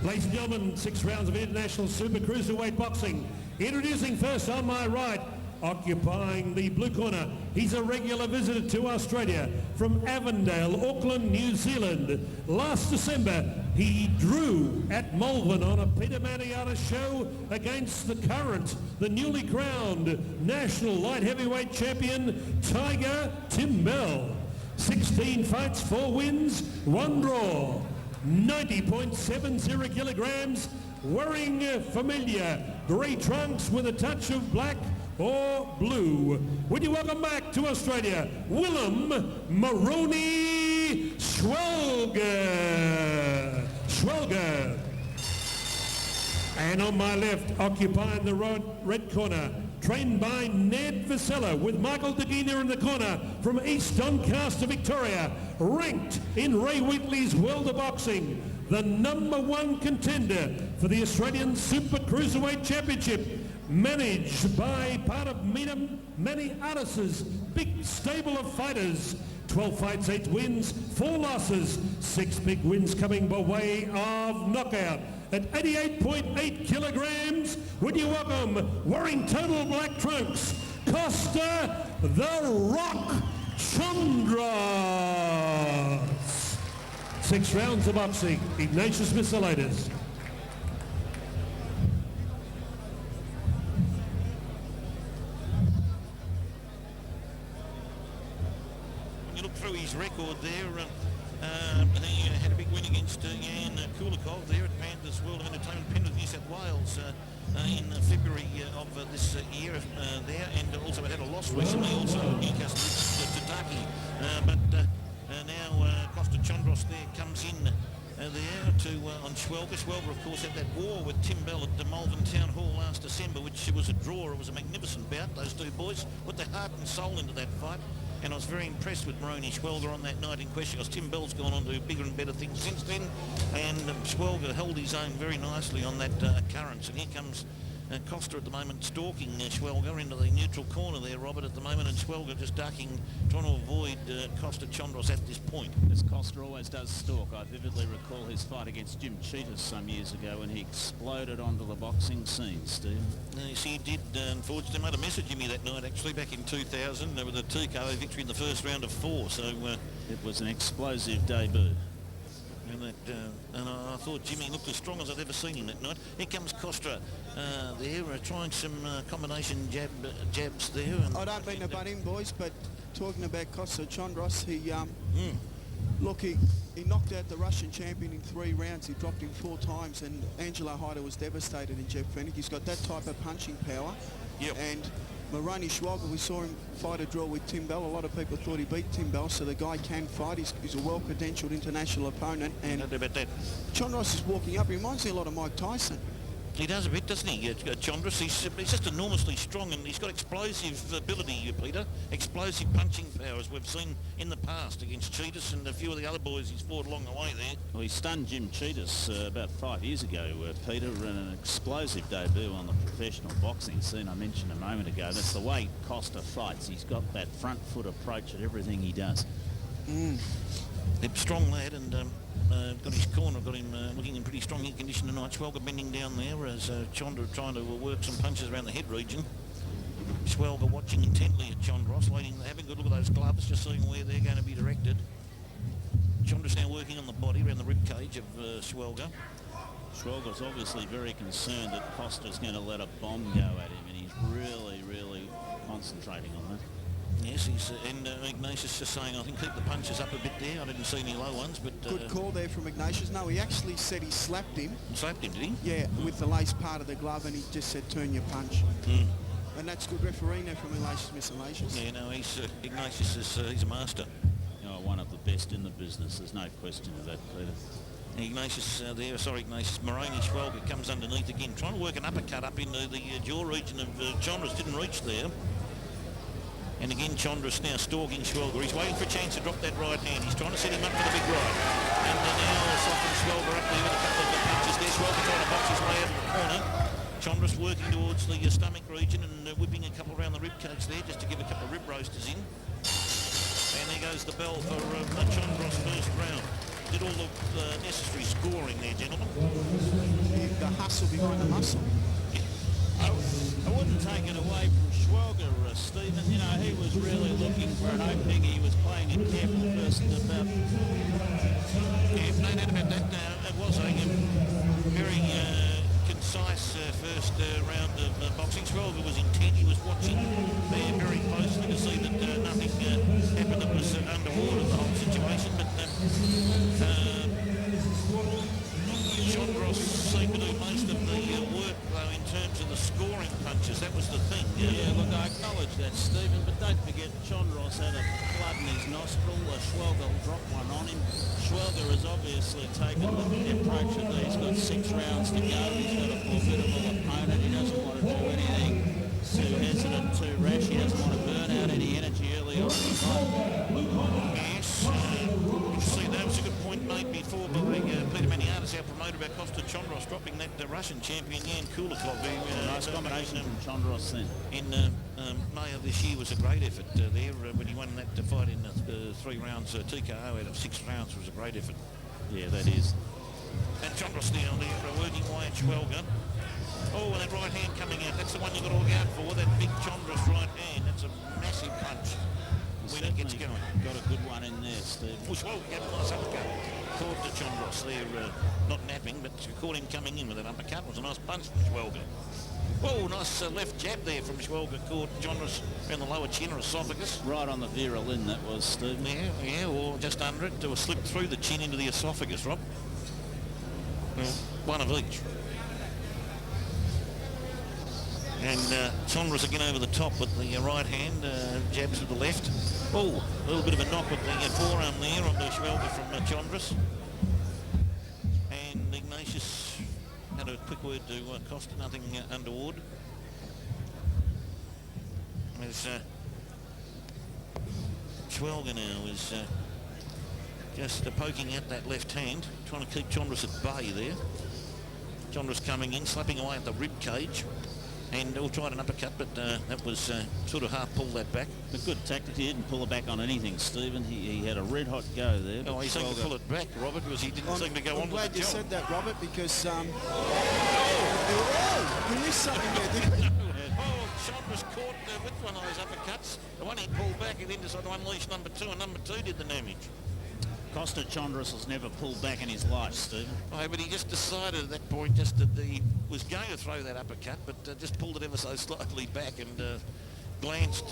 Ladies and gentlemen, 6 rounds of International Super Cruiserweight Boxing. Introducing first on my right, occupying the blue corner. He's a regular visitor to Australia from Avondale, Auckland, New Zealand. Last December, He drew at Melbourne on a Peter Maniata show against the current, the newly crowned national light heavyweight champion, Tiger Tim Bell. 16 fights, 4 wins, 1 draw. 90.70 kilograms, wearing familiar grey trunks with a touch of black or blue. Would you welcome back to Australia, Willem Maroney Schwelga. And on my left, occupying the red corner, trained by Ned Vasella, with Michael Degina in the corner from East Doncaster, Victoria, ranked in Ray Wheatley's World of Boxing, the #1 contender for the Australian Super Cruiserweight Championship, managed by part of Manny Artis's big stable of fighters. 12 fights, 8 wins, 4 losses, 6 big wins coming by way of knockout. At 88.8 kilograms, would you welcome, wearing total black trunks, Costa the Rock Chandras. 6 rounds of boxing, Ignatius Miscellatus. You look through his record there, he had a big win against Jan Kulikov there at Panthers World of Entertainment, Penrith, New South Wales in February of this year there, and also had a loss recently also Newcastle to Taki. But now Costa Chondros there comes in there to on Schwelga. Schwelga, of course, had that war with Tim Bell at the Malvern Town Hall last December, which was a draw. It was a magnificent bout. Those two boys put their heart and soul into that fight. And I was very impressed with Moloney Schwelga on that night in question, because Tim Bell's gone on to do bigger and better things since then, and Schwelga held his own very nicely on that occurrence. And here comes Costa at the moment stalking Schwelga into the neutral corner there, Robert, at the moment, and Schwelga just ducking, trying to avoid Costa Chondros at this point. As Costa always does stalk, I vividly recall his fight against Jim Cheetahs some years ago when he exploded onto the boxing scene, Steve. Yes, he did. Unfortunately, made a message to me that night, actually, back in 2000, with a TKO victory in the first round of 4. So it was an explosive debut. And I thought Jimmy looked as strong as I'd ever seen him that night. Here comes Costa there, trying some combination jabs there. And I don't mean to butt in, boys, but talking about Costa Chondros, he knocked out the Russian champion in 3 rounds. He dropped him 4 times, and Angelo Hyder was devastated in Jeff Fennick. He's got that type of punching power. Yep. And Moroni Schwalger, we saw him fight a draw with Tim Bell. A lot of people thought he beat Tim Bell, so the guy can fight. He's a well-credentialed international opponent. And no doubt about that. Chondros is walking up. He reminds me a lot of Mike Tyson. He does a bit, doesn't he, Chondros? He's just enormously strong, and he's got explosive ability, Peter. Explosive punching power, as we've seen in the past against Cheetahs and a few of the other boys he's fought along the way there. Well, he stunned Jim Cheetahs about 5 years ago, Peter, in an explosive debut on the professional boxing scene I mentioned a moment ago. That's the way Costa fights. He's got that front foot approach at everything he does. They're strong lad, and got his corner, got him looking in pretty strong condition tonight. Schwelga bending down there as Chandra trying to work some punches around the head region. Schwelga watching intently at Chondros, having a good look at those gloves, just seeing where they're going to be directed. Chandra's now working on the body around the rib cage of Schwelga. Schwelga's obviously very concerned that Costa's going to let a bomb go at him, and he's really, really concentrating on that. Yes, and Ignatius just saying, I think keep the punches up a bit there. I didn't see any low ones, but... Good call there from Ignatius. No, he actually said he slapped him. Slapped him, did he? Yeah, with the lace part of the glove, and he just said, turn your punch. And that's good refereeing there from Ignatius. Yeah, no, Ignatius he's a master. Oh, one of the best in the business. There's no question of that, Peter. Ignatius Ignatius Moloney Schwalger comes underneath again, trying to work an uppercut up into the jaw region of Chandras. Didn't reach there. And again, Chandras now stalking Schwelga. He's waiting for a chance to drop that right hand. He's trying to set him up for the big right. And now soften Schwelga up there with a couple of the punches there. Schwelga trying to box his way out of the corner. Chandras working towards the stomach region and whipping a couple around the rib cage there just to give a couple of rib roasters in. And there goes the bell for Chandras' first round. Did all the necessary scoring there, gentlemen. The hustle behind the muscle. I wouldn't take it away from Schwelga, Stephen. You know, he was really looking for an opening. He was playing it careful first about. Yeah, no doubt about that. It was a very concise first round of boxing. Schwelga was intent. He was watching there very closely to see that nothing happened that was untoward in the whole situation. But Chondros seemed to do most of the work, though, in terms of the scoring punches. That was the thing. Yeah, look, I acknowledge that, Stephen, but don't forget Chondros had a blood in his nostril. Schwelga dropped one on him. Schwelga has obviously taken the approach that he's got 6 rounds to go. He's got a formidable opponent. He doesn't want to do anything too hesitant, too rash. He doesn't want to burn out any energy early on in the fight. Yes, you see that was a good point made before by Peter Maniatis, our promoter, about Costa Chondros dropping that Russian champion Yan Kulikov. Nice combination from Chandras then. In May of this year was a great effort there when he won that fight in 3 rounds. TKO out of 6 rounds was a great effort. Yeah, that is. And Chondros down there working away at Schwelga. Oh, and that right hand coming out. That's the one you've got to look out for, that big Chondros right hand. That's a massive punch when it gets going. Got a good one in there, Steve. Well, Schwelga had a nice uppercut. Caught to Chondros there, not napping, but caught him coming in with that uppercut. It was a nice punch from Schwelga. Oh, nice left jab there from Schwelga. Caught Chondros around the lower chin or esophagus. Right on the virile in that was, Steve. Yeah, or just under it. To a slip through the chin into the esophagus, Rob. Well, one of each. And Chandras again over the top with the right hand, jabs with the left. Oh, a little bit of a knock with the forearm there on the Schwelga from Chandras. And Ignatius had a quick word to Costa, nothing untoward. As Schwelga now is just poking out that left hand, trying to keep Chandras at bay there. Chandras coming in, slapping away at the rib cage. And all tried an uppercut, but that was sort of half pulled that back. A good tactic. He didn't pull it back on anything, Stephen. He had a red-hot go there. Oh, he seemed to pull it back, Robert, because he didn't seem to go on with the job. I'm glad you said that, Robert, because... you missed something there, didn't you? Oh, Chandras caught with one of those uppercuts. The one he pulled back, he then decided to unleash number 2, and number 2 did the damage. Costa Chandras has never pulled back in his life, Stephen. Oh, but he just decided at that point just that he was going to throw that uppercut, but just pulled it ever so slightly back and glanced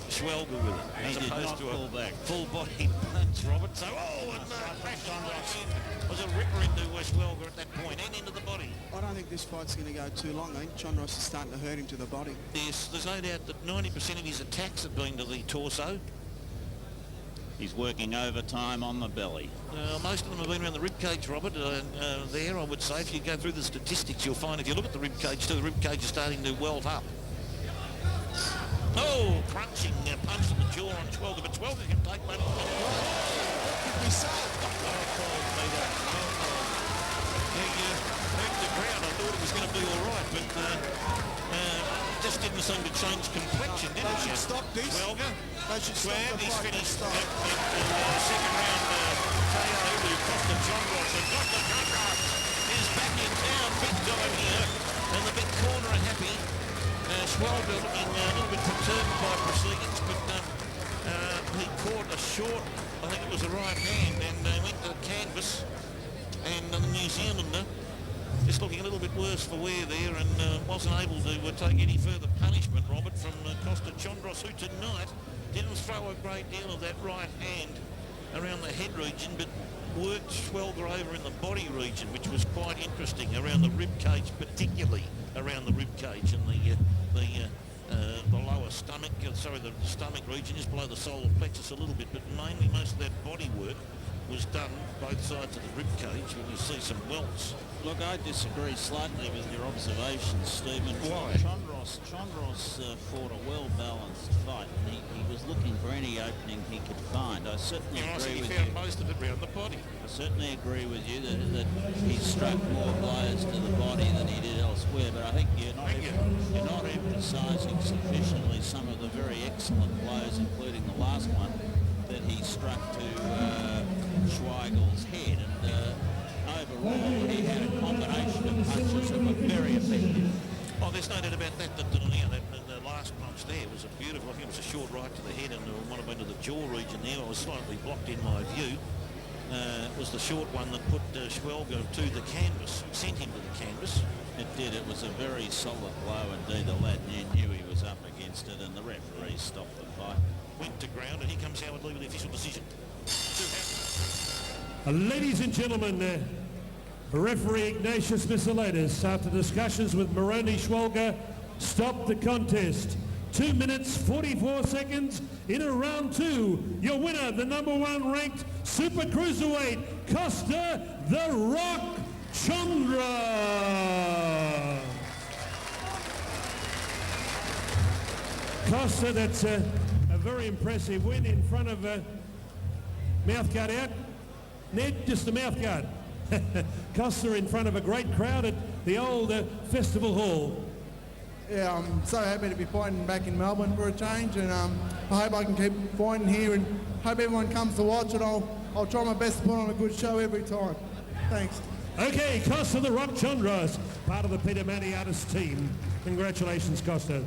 Schwelga with it. He did not pull back. Full-body punch, Robert. So, crashed on right in. Was a ripper into Schwelga at that point and into the body. I don't think this fight's going to go too long. I think Chondros is starting to hurt him to the body. Yes, there's no doubt that 90% of his attacks have been to the torso. He's working overtime on the belly. Most of them have been around the ribcage, Robert. There, I would say, if you go through the statistics, you'll find if you look at the ribcage too, the ribcage is starting to welt up. Oh, crunching punch to the jaw on Schwelga, but Schwelga can take one. We saw it. He hurt the ground. I thought it was going to be all right, but just didn't seem to change complexion, did it? They should stop this. Schwelga. They should stop the He's fight. finished second round KO to Costa Chondros. And Costa Chondros is back in town big time here. And the big corner are happy. Schwelga looking a little bit perturbed by proceedings, but he caught a short, I think it was a right hand, and went to the canvas. And the New Zealander just looking a little bit worse for wear there, and wasn't able to take any further punishment, Robert, from Costa Chondros, who tonight didn't throw a great deal of that right hand around the head region, but worked Schwelga over in the body region, which was quite interesting, around the rib cage, particularly around the rib cage and the lower stomach, the stomach region, just below the solar plexus a little bit, but mainly most of that body work was done both sides of the rib cage when you see some welts. Look, I disagree slightly with your observations, Stephen. Why? Chandros fought a well-balanced fight, and he was looking for any opening he could find. I certainly agree with you. He found most of it round the body. I certainly agree with you that he struck more blows to the body than he did elsewhere, but I think you're not emphasising sufficiently some of the very excellent blows, including the last one that he struck to Schweigel's head. And overall, he had a combination of punches that were very effective. Oh, there's no doubt about that. The last punch there was a beautiful, I think it was a short right to the head and it might have been to the jaw region there. I was slightly blocked in my view. It was the short one that put Schwelga to the canvas, sent him to the canvas. It did. It was a very solid blow indeed. The lad knew he was up against it and the referee stopped the fight. Went to ground and here comes Howard Lee with the official decision. Ladies and gentlemen, referee Ignatius Miscellatus, after discussions with Moroni Schwalger, stopped the contest. 2 minutes 44 seconds in a round 2. Your winner, the #1 ranked super cruiserweight, Costa the Rock Chandras. Costa, that's a very impressive win in front of mouth guard out. Ned, just a mouth guard. Costa in front of a great crowd at the old festival hall. Yeah, I'm so happy to be fighting back in Melbourne for a change, and I hope I can keep fighting here and hope everyone comes to watch it. I'll try my best to put on a good show every time. Thanks. Okay, Costa the Rock Chandras, part of the Peter Maniatis team. Congratulations, Costa.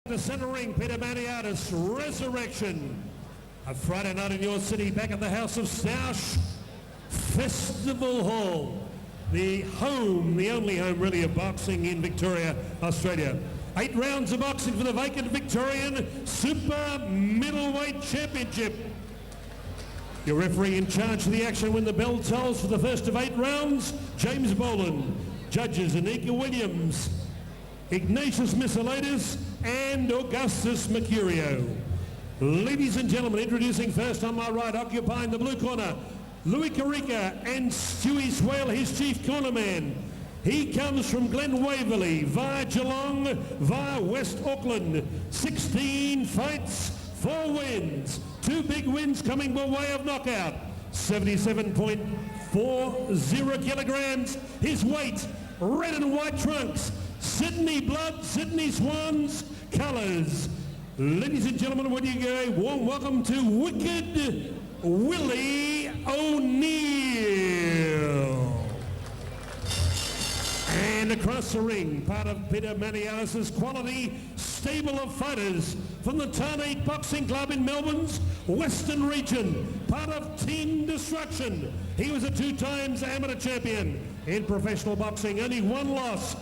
The center ring, Peter Maniatis, Resurrection. A Friday night in your city, back at the House of Stoush Festival Hall. The home, the only home really of boxing in Victoria, Australia. 8 rounds of boxing for the vacant Victorian Super Middleweight Championship. Your referee in charge of the action when the bell tolls for the first of 8 rounds, James Boland. Judges, Anika Williams, Ignatius Miscellatus, and Augustus Mercurio. Ladies and gentlemen, introducing first on my right, occupying the blue corner, Louis Carica and Stewie Swale, his chief cornerman. He comes from Glen Waverley, via Geelong, via West Auckland. 16 fights, 4 wins. 2 big wins coming by way of knockout. 77.40 kilograms. His weight, red and white trunks. Sydney Blood, Sydney Swans colours. Ladies and gentlemen, would you go a warm welcome to Wicked Willie O'Neill. And across the ring, part of Peter Maniatis' quality stable of fighters from the Tarnate Boxing Club in Melbourne's Western region, part of Team Destruction. He was a 2 times amateur champion in professional boxing, only 1 loss.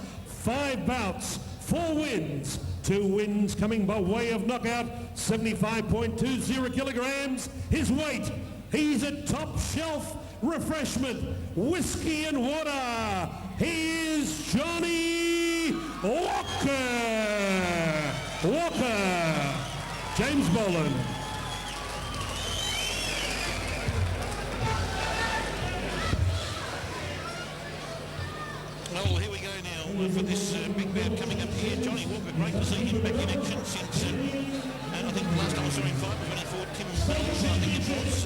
5 bouts, 4 wins, 2 wins coming by way of knockout, 75.20 kilograms. His weight, he's a top shelf refreshment, whiskey and water. He is Johnny Walker. James Boland. Well, here we go now for this big bout coming up here. Johnny Walker, great to see him back in action since, I think the last time I saw him fight was when he fought Tim Bell, I think it was,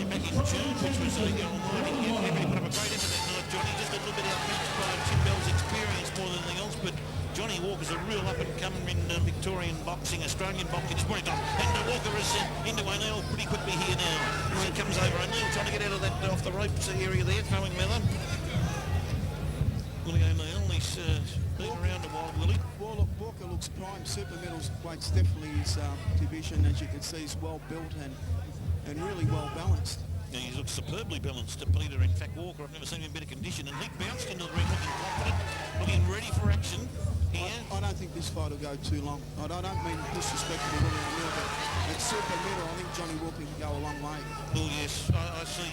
back in June, which was Almighty. He put up a great effort that night, Johnny, just a little bit outmatched by Tim Bell's experience more than anything else, but Johnny Walker's a real up-and-comer in Victorian boxing, Australian boxing. It's point on. And Walker is into O'Neill pretty quickly here now. As he comes over, O'Neill trying to get out of that off the ropes area there, throwing Melon. Willie O'Neill, he's been around a while, Willie. Walker looks prime. Super middleweight's definitely his division. As you can see, he's well built and really well balanced. Yeah, he looks superbly balanced to Peter. In fact, Walker, I've never seen him in better condition. And he bounced into the ring looking confident, looking ready for action here. I don't think this fight will go too long. I don't mean disrespect to Willie O'Neill, but at super middle, I think Johnny Walker can go a long way. Well, yes, I see.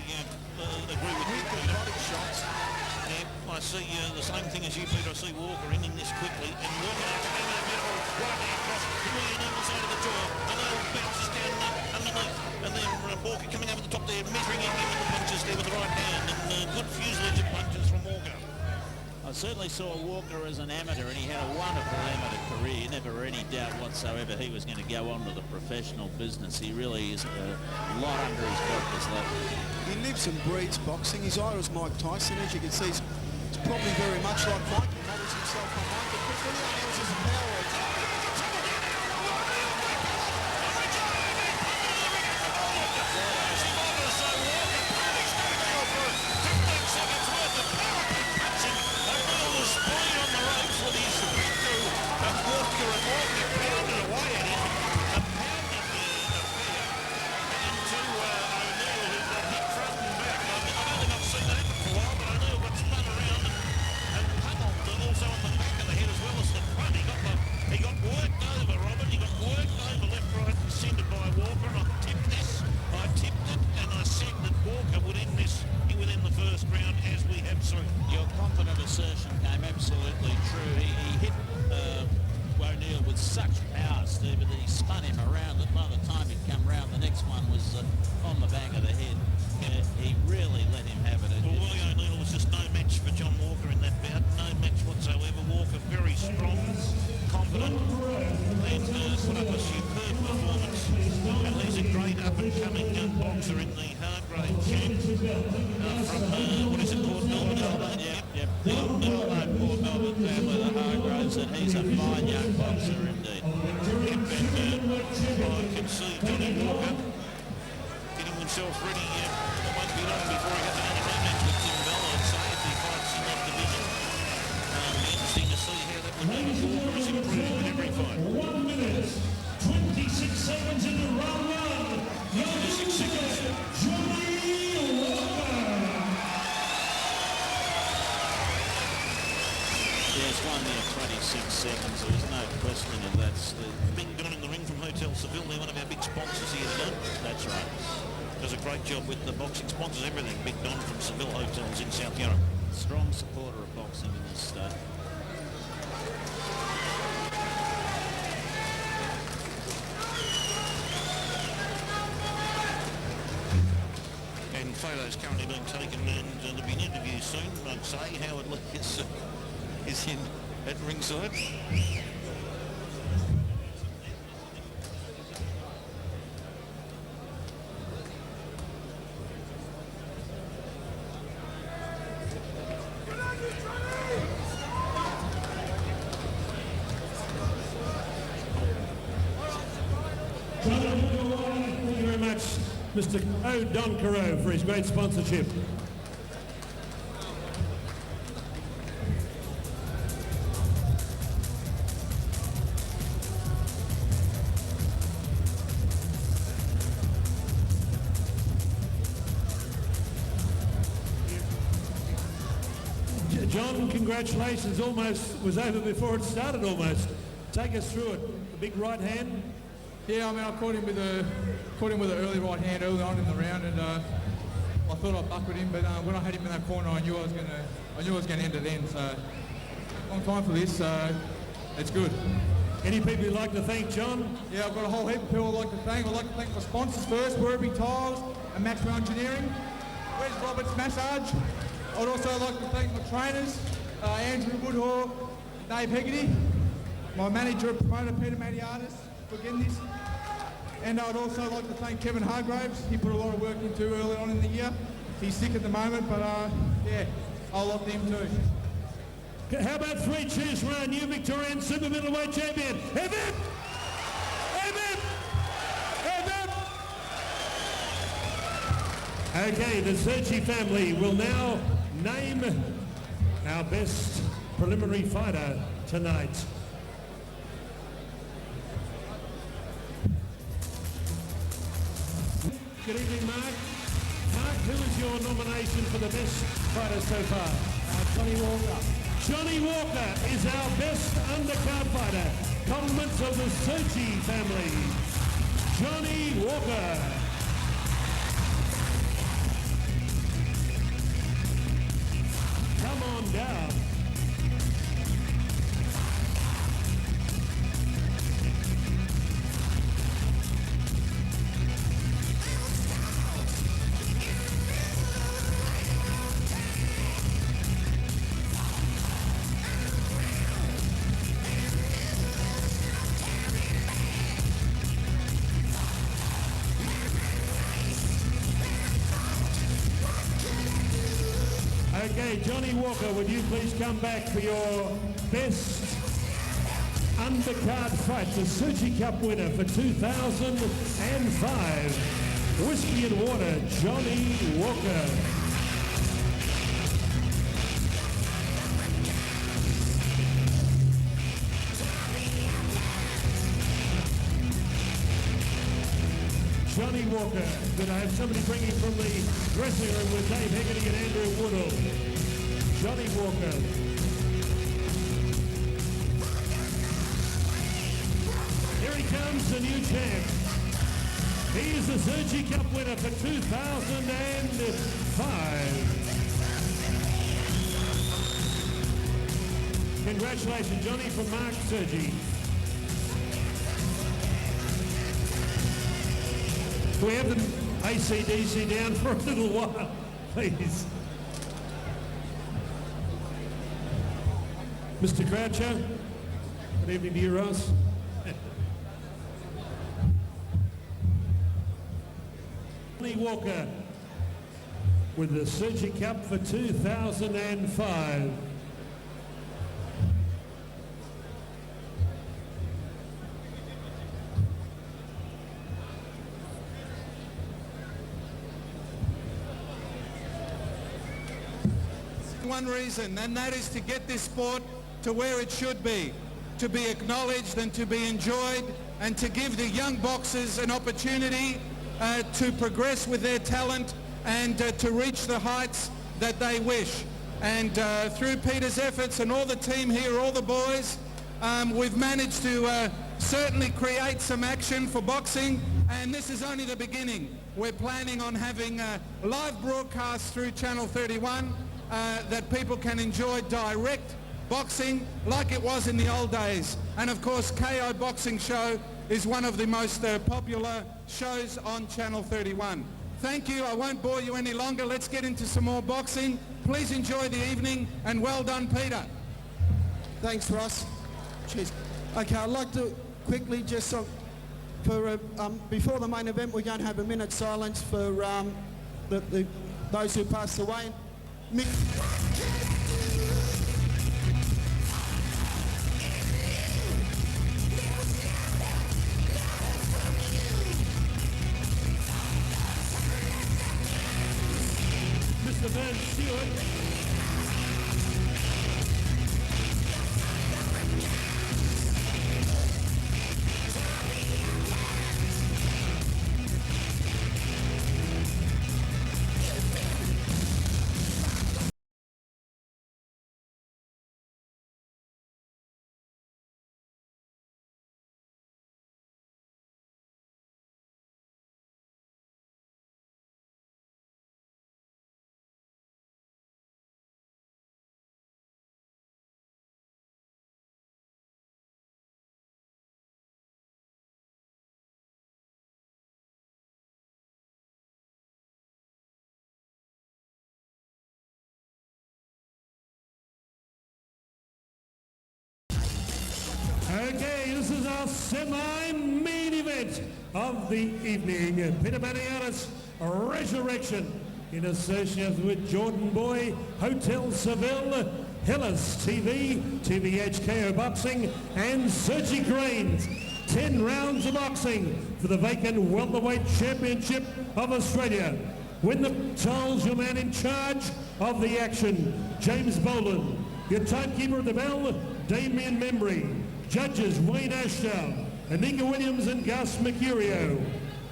Agree with you. Body shots. Yeah, I see the same thing as you, Peter. I see Walker ending this quickly and working out to the middle, right now across the Willie on the side of the jaw. And then bounces down underneath. And then Walker coming over the top there, measuring him in the punches there with the right hand. And good fuselage of punches from Walker. I certainly saw Walker as an amateur, and he had a wonderful amateur career. Never any doubt whatsoever he was going to go on to the professional business. He really is a lot under his belt this level. He lives and breathes boxing. His idol's Mike Tyson. As you can see, it's probably very much like Mike. He models himself on Mike. But Chris Willie else is a power. Your confident assertion came absolutely true. He hit O'Neill with such power, Steve, that he spun him around, that by the time he'd come round, the next one was on the back of the head. He really let him have it. Well, Willie O'Neill was just no match for John Walker in that bout. No match whatsoever. Walker very strong, confident, and put up a superb performance. And he's a great up-and-coming young boxer in the Hargrave camp from, what is it called, Melbourne? Yep. The well-known Port Melbourne family, the Hargraves, and he's a fine young boxer indeed. I can see Johnny Walker getting himself ready. It won't be long before he has another rematch with Tim Bella and say if he fights in that division. Interesting to see how that would be. Walker has improved in every fight. 1 minute, 26 seconds in the round one. 26 seconds. Johnny Walker. Yes, 1 minute 26 seconds. There was no question of that, Steve. Big Don in the ring from Hotel Seville. They're one of our big sponsors here today. That's right. Does a great job with the boxing, sponsors everything. Big Don from Seville Hotels in South Yarra. Strong supporter of boxing in this state. And photos currently being taken, and there'll be an interview soon. I'd say Howard Lee is in at ringside. Thank you very much, Mr. O'Doncaro, for his great sponsorship. John, congratulations. Almost was over before it started almost. Take us through it. The big right hand. Yeah, I mean, I caught him with an early right hand early on in the round, and I thought I buckled him, but when I had him in that corner, I knew I was gonna end it then. So long time for this, so it's good. Any people you'd like to thank, John? Yeah, I've got a whole heap of people I'd like to thank. I'd like to thank my sponsors first, Werribee Tiles and Maxwell Engineering. Where's Robert's Massage? I'd also like to thank my trainers, Andrew Woodhall, Dave Hegarty, my manager and promoter, Peter Madiatis, for getting this. And I'd also like to thank Kevin Hargraves. He put a lot of work into early on in the year. He's sick at the moment, but yeah, I'll lock him too. How about 3 cheers for our new Victorian super middleweight champion? Hip hip! Hip hip! Hip hip! Okay, the Sergi family will now name our best preliminary fighter tonight. Good evening, Mark. Mark, who is your nomination for the best fighter so far? Johnny Walker. Johnny Walker is our best undercard fighter. Compliments of the Sergi family. Johnny Walker. Come on down. Okay, Johnny Walker, would you please come back for your best undercard fight, the Suji Cup winner for 2005, Whiskey and Water, Johnny Walker. Johnny Walker. Did I have somebody bringing from the dressing room with Dave Hegarty and Andrew Woodall? Johnny Walker. Here he comes, the new champ. He's the Suji Cup winner for 2005. Congratulations, Johnny, from Mark Sergi. Can we have the AC/DC down for a little while, please? Mr. Croucher, good evening to you, Ross. Johnny Walker with the Suji Cup for 2005. One reason, and that is to get this sport to where it should be, to be acknowledged and to be enjoyed, and to give the young boxers an opportunity to progress with their talent and to reach the heights that they wish. And through Peter's efforts and all the team here, all the boys, we've managed to certainly create some action for boxing, and this is only the beginning. We're planning on having live broadcasts through Channel 31 that people can enjoy direct boxing like it was in the old days. And of course, KO Boxing Show is one of the most popular shows on Channel 31. Thank you. I won't bore you any longer. Let's get into some more boxing. Please enjoy the evening, and well done, Peter. Thanks, Ross. Cheers. Okay, I'd like to quickly just before the main event, we're going to have a minute silence for those who passed away. Mr. Van Stewart. Okay, this is our semi-main event of the evening. Peter Maniatis, Resurrection, in association with Jordan Boy, Hotel Seville, Hellas TV, TVHKO Boxing, and Sergi Grains. 10 rounds of boxing for the vacant welterweight championship of Australia. Win the tolls, your man in charge of the action, James Boland. Your timekeeper at the bell, Damien Membry. Judges, Wayne Ashdown, Anika Williams and Gus Mercurio.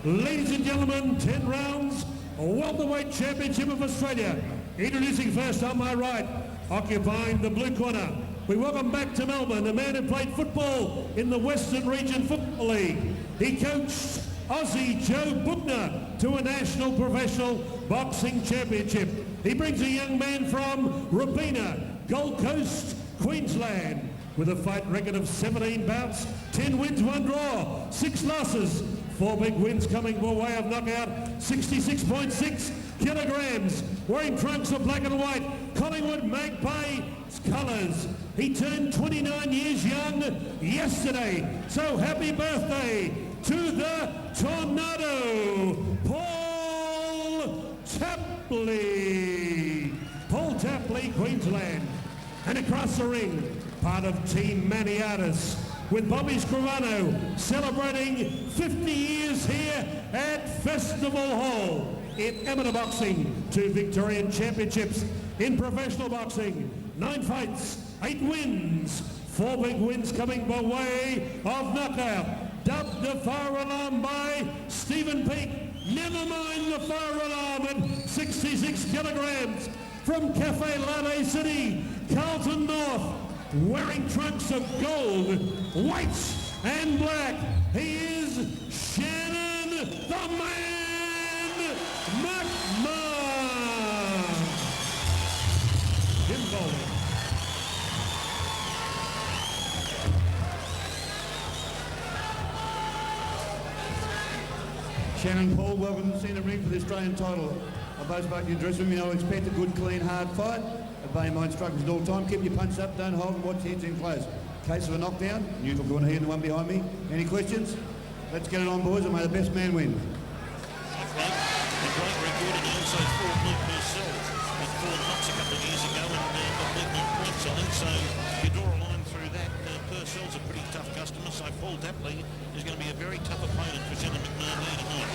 Ladies and gentlemen, 10 rounds, a welterweight championship of Australia. Introducing first on my right, occupying the blue corner. We welcome back to Melbourne, a man who played football in the Western Region Football League. He coached Aussie Joe Buckner to a national professional boxing championship. He brings a young man from Robina, Gold Coast, Queensland, with a fight record of 17 bouts, 10 wins, 1 draw, 6 losses, 4 big wins coming by way of knockout, 66.6 kilograms, wearing trunks of black and white, Collingwood Magpie colours. He turned 29 years young yesterday, so happy birthday to the Tornado, Paul Tapley. Paul Tapley, Queensland. And across the ring, part of Team Maniatis, with Bobby Scrivano celebrating 50 years here at Festival Hall. In amateur boxing, 2 Victorian championships. In professional boxing, 9 fights, 8 wins, 4 big wins coming by way of knockout. Dubbed the fire alarm by Stephen Peake. Never mind the fire alarm at 66 kilograms. From Cafe Latte City, Carlton North, wearing trunks of gold, white and black. He is Shannon the Man McMahon. Jim Bowling. Shannon, Paul, welcome to see the ring for the Australian title. I both spoke to your dressing room. You know, expect a good, clean, hard fight. Obey my instructions at all time. Keep your punch up, don't hold and watch the heads in close. Case of a knockdown, neutral corner here and the one behind me. Any questions? Let's get it on, boys, and may the best man win. A great record, and he also fought Luke Purcell at 4 knocks a couple of years ago and got beaten on points, I think. So if you draw a line through that, Purcell's a pretty tough customer, so Paul Tapley is going to be a very tough opponent for Shannon McMahon here tonight.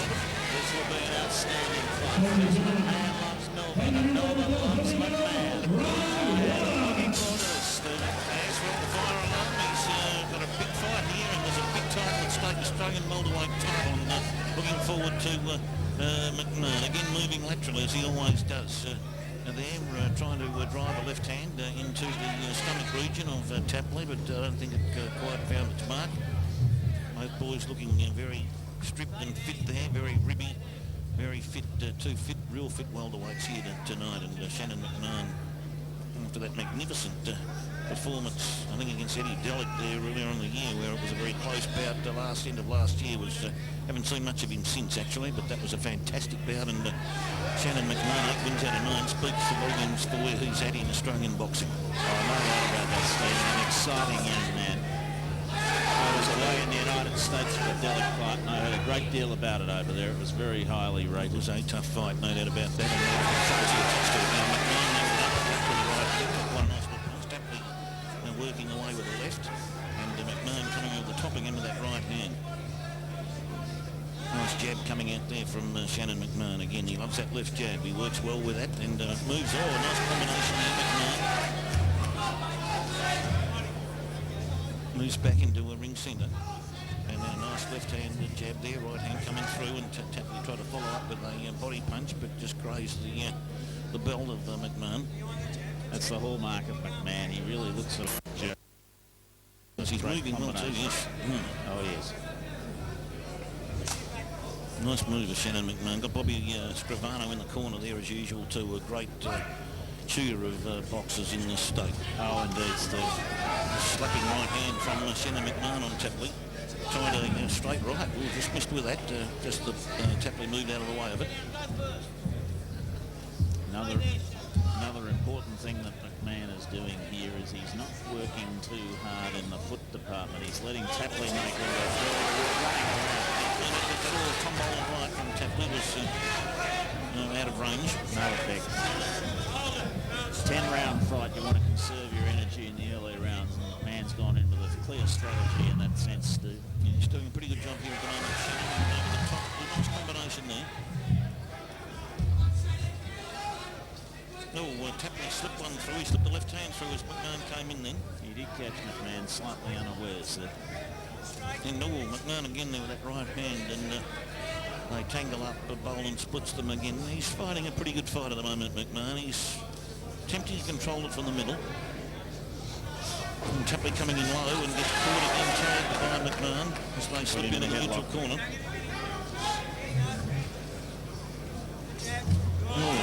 This will be an outstanding fight. McMahon loves Melbourne, and Melbourne loves McMahon. Looking forward to this, Stephen. As well, the fire alarm, he's got a big fight here, and there's a big title at stake, Australian welterweight title, and looking forward to McMahon, again moving laterally as he always does. There, trying to drive a left hand into the stomach region of Tapley, but I don't think it quite found its mark. Both boys looking very stripped and fit there, very ribby, very fit, 2 fit, real fit welterweights here tonight, and Shannon McMahon, after that magnificent performance, I think against Eddie Delic there earlier in the year, where it was a very close bout. End of last year was haven't seen much of him since actually, but that was a fantastic bout, and Shannon McMahon, 8 wins out of 9, speaks the volumes for where he's at in Australian boxing. Oh, no doubt about that, Stephen. An exciting young man. I was away in the United States for the Delic fight, and I heard a great deal about it over there. It was very highly rated. It was a tough fight, no doubt about that. And McMahon quite a nice look past Tapley, working away with the left, and McMahon coming over the top again with that right hand. Nice jab coming out there from Shannon McMahon. Again, he loves that left jab. He works well with that and moves. Oh, a nice combination there, McMahon. Moves back into a ring centre. And a nice left-hand jab there, right hand coming through, and Tapley tried to follow up with a body punch, but just grazed the belt of McMahon. That's the hallmark of McMahon. He really looks at it. He's moving well too, yes. Oh, yes. Nice move of Shannon McMahon. Got Bobby Scrivano in the corner there as usual too. A great cheer of boxers in this state. Oh, indeed, Steve. Slapping right hand from Shannon McMahon on Tapley. Trying to straight right. Ooh, just missed with that. Just the Tapley moved out of the way of it. Another important thing that McMahon is doing here is he's not working too hard in the foot department. He's letting Tapley make all the running. That little combo on right from Tapley was out of range. No effect. It's a 10-round fight. You want to conserve your energy in the early rounds, and McMahon's gone in with a clear strategy in that sense, Steve. Yeah, he's doing a pretty good job here at the moment. Over the top, good nice combination there. Oh, Tapley slipped one through. He slipped the left hand through as McMahon came in then. He did catch McMahon slightly unawares there. And McMahon again there with that right hand, and they tangle up, but Boland splits them again. He's fighting a pretty good fight at the moment, McMahon. He's attempting to control it from the middle. And Tapley coming in low and gets caught again, tagged by McMahon as they slip in a neutral corner. Oh,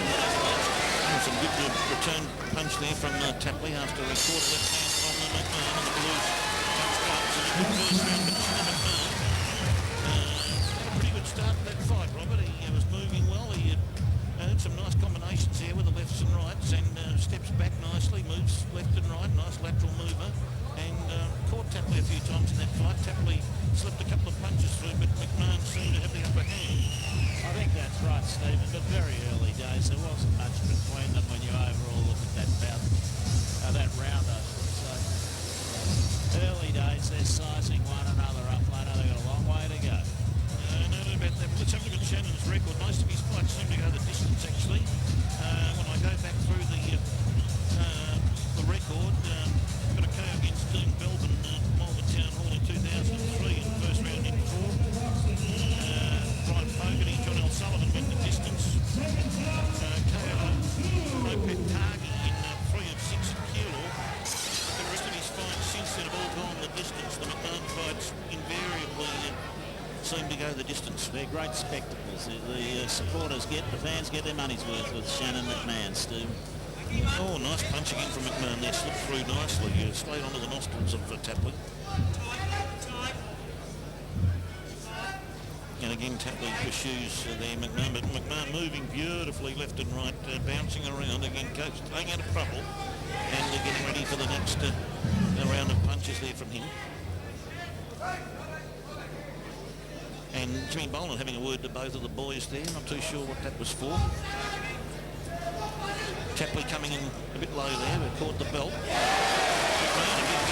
some good return punch there from Tapley after a quarter left hand from McMahon and the Blues comes gloves and a good first round finish for McMahon. Had a pretty good start to that fight, Robert. He was moving well. He had some nice combinations there with the lefts and rights and steps back nicely, moves left and right, nice lateral mover, and caught Tapley a few times in that fight. Tapley slipped a couple of punches through, but McMahon seemed to have the upper hand. I think that's right, Stephen, but very early days. There wasn't much between them when you overall look at that bout, that round, I should say. Early days, they're sizing one another up. I know they've got a long way to go. No doubt about that. Let's have a look at Shannon's record. Most of his fights seem to go the distance, actually. When I go back through the record, got a KO against Melbourne, Melbourne Town Hall in 2003 in the first round in 4. Brian Fogarty, John L. Sullivan went the distance. KO Moped Targi in 3 of 6 at Kilo. The rest of his fights since then have all gone the distance. The McMahon fights invariably seem to go the distance. They're great spectacles. The supporters the fans get their money's worth with Shannon McMahon, Steve. Oh, nice punch again from McMahon there, slipped through nicely, straight onto the nostrils of Tapley. And again, Tapley pursues there McMahon, but McMahon moving beautifully left and right, bouncing around. Again, coach staying out of trouble and getting ready for the next round of punches there from him. And Jimmy Boland having a word to both of the boys there, not too sure what that was for. Tapley coming in a bit low there, but caught the belt. McMahon again,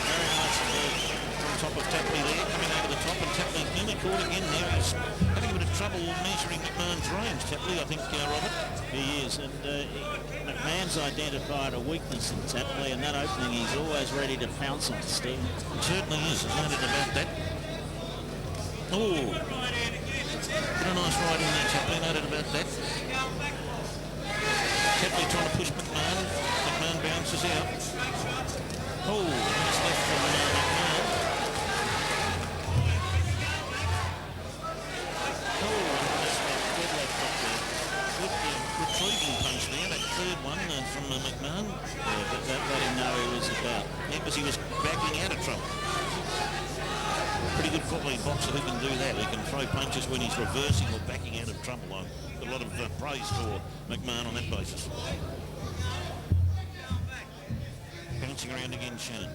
very nice from top of Tapley there, coming over the top, and Tapley nearly caught again there. He's having a bit of trouble measuring McMahon's range, Tapley, I think, Robert. He is, and McMahon's identified a weakness in Tapley, and that opening he's always ready to pounce on, Steve. It certainly is, there's no doubt about that. Oh, put a nice right in there, Tapley, no doubt about that. Tapley trying to push McMahon. McMahon bounces out. Oh, nice left from McMahon. Oh, nice good left up there. Good retrieving punch there, that third one from McMahon. Yeah, but that let him know he was about. Yeah, because he was backing out of trouble. Pretty good quality boxer who can do that. He can throw punches when he's reversing or backing out of trouble. A lot of praise for McMahon on that basis. Bouncing around again, Shannon.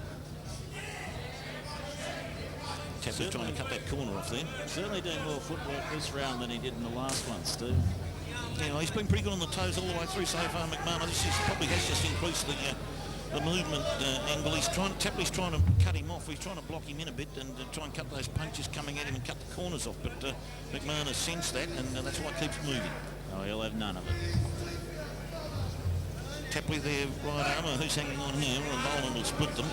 Tapley trying to cut that corner off there. Certainly doing more footwork this round than he did in the last one, Steve. Yeah, well, he's been pretty good on the toes all the way through so far, McMahon. This probably has just increased the movement angle. Tapley's trying to cut him off. He's trying to block him in a bit and try and cut those punches coming at him and cut the corners off. But McMahon has sensed that, and that's why he keeps moving. Oh, he'll have none of it. Tapley there, right arm. Who's hanging on here? And Moloney will split them.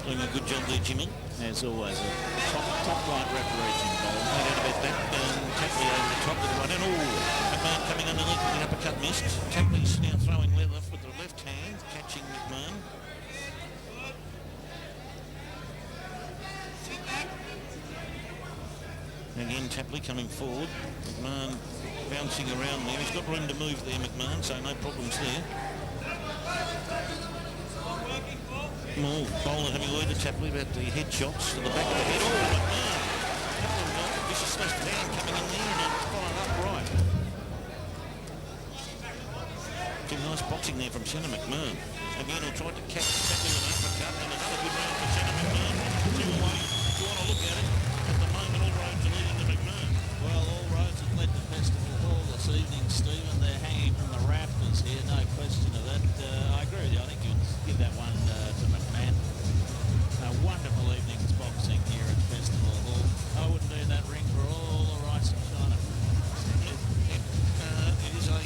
Doing a good job there, Jimmy. There's always a top right referee, Jim Bolton. No doubt about that. Tapley over the top of the right. And McMahon coming underneath with the uppercut missed. Tapley's now throwing leather with the left hand, catching McMahon. Again, Tapley coming forward. McMahon bouncing around there. He's got room to move there, McMahon, so no problems there. Oh, Boland having a word to Tapley about the headshots to the back of the head. Oh, McMahon. Vicious left hand coming in there and followed up right. Getting nice boxing there from Shannon McMahon. Again, he'll try to catch Tapley with an uppercut, and another good round for Shannon McMahon. 2-away, if you want to look at it. At the moment, all roads are leading to McMahon. Well, all roads have led to Festival Hall this evening, Stephen. They're hanging from the rafters here, no question of that. I agree with you. I think you'd give that one to McMahon. A wonderful evening's boxing here at Festival Hall. I wouldn't do that ring for all the rice and China. It is a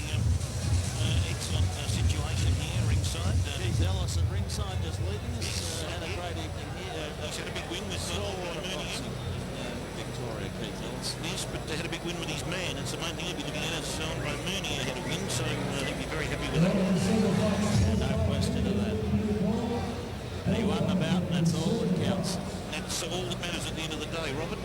excellent situation here, ringside. Keith Ellis at ringside just leading us. Had a great evening here. He's had a big win with boxing Victoria, Keith Ellis. Yes, but they had a big win with his man. It's the main thing he'll be looking at. Meunier had a win, so he'll be very happy with that. No question of that. And he won the bout, and that's all that counts. That's all that matters at the end of the day, Robert.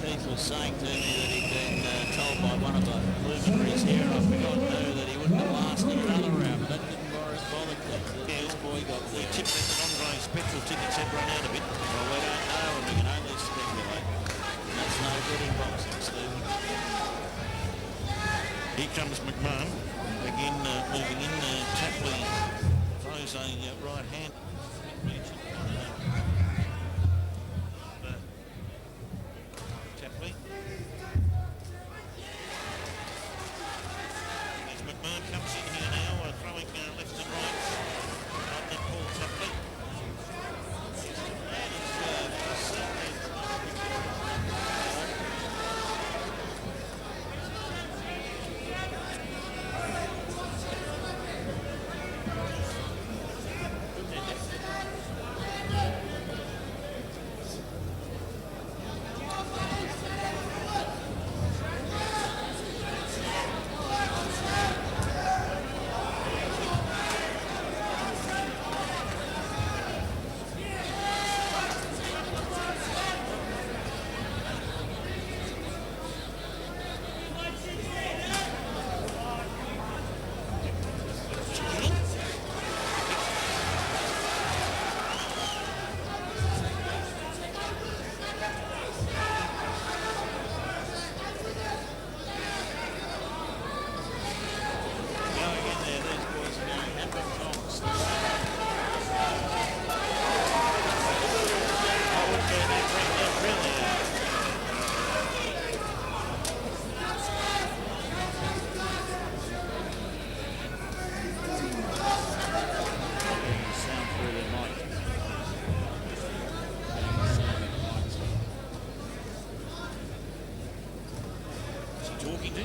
Keith was saying to me that he'd been told by one of the luminaries here, I forgot who, that he would the last another round, but that didn't bother Keith. This boy got We there. tipped that Chondros petrol tickets had run out a bit. Well, we don't know, and we can only speculate. And that's no good in boxing, Stephen. Here comes McMahon. Again, moving in. Tapley throws a right hand. Tapley. As McMahon comes in here now, throwing left and right on the Paul Tapley. Talking to?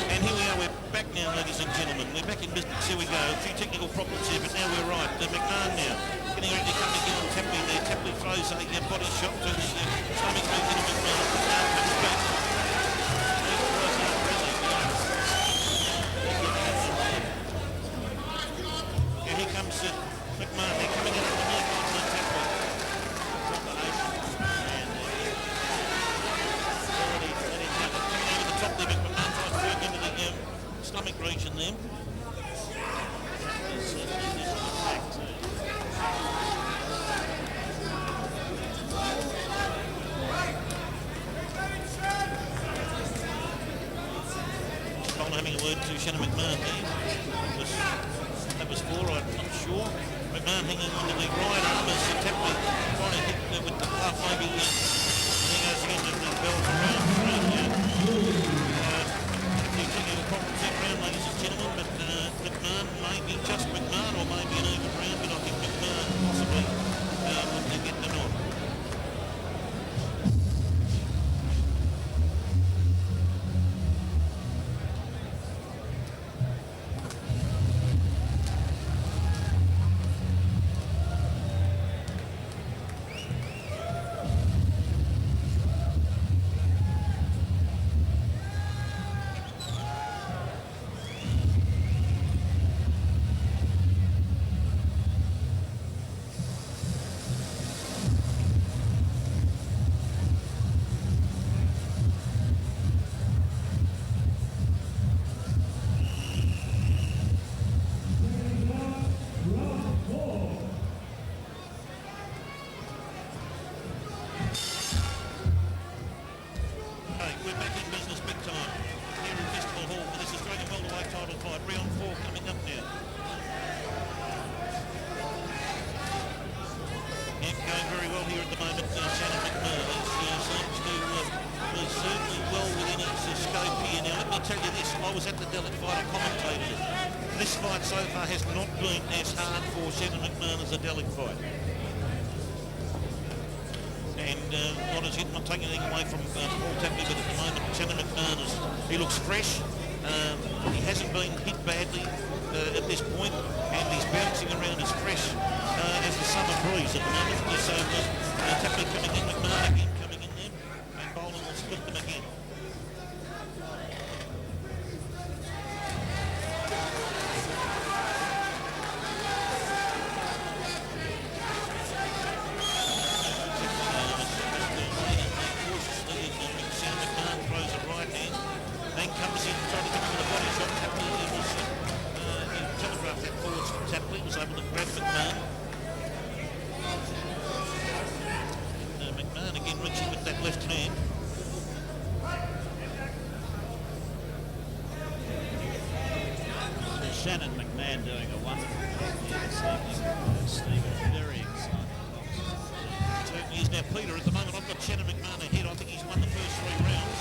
And here we are, we're back now, ladies and gentlemen. We're back in business, here we go. A few technical problems here, but now we're right. McMahon now, getting ready to come again on Tapley there. Tapley throws a body shot to the stomach to McMahon. Here comes McMahon, they're coming in from the near corner to Tapley. Coming over the top there, but McMahon tries to work into the stomach region there. Bowler having a word to Shannon McMahon there. That was four, I'm not sure. McMahon hanging on to the right arm as Tapley trying to hit with the glove, maybe. And he goes again to the bell for round three. He's taking a problem set round, ladies and gentlemen, but McMahon, maybe just McMahon, or maybe an even round, but I think McMahon possibly would get the nod. So far has not been as hard for Shannon McMahon as a Delic fight. And not taking anything away from Paul Tapley, but at the moment Shannon McMahon he looks fresh. He hasn't been hit badly at this point, and he's bouncing around as fresh as the summer breeze at the moment. So Tapley coming in, McMahon again coming in there, and Bolden will split them again. Shannon McMahon doing a wonderful job here this evening. Stephen, very exciting boxing. Certainly is. Now, Peter, at the moment, I've got Shannon McMahon ahead. I think he's won the first 3 rounds.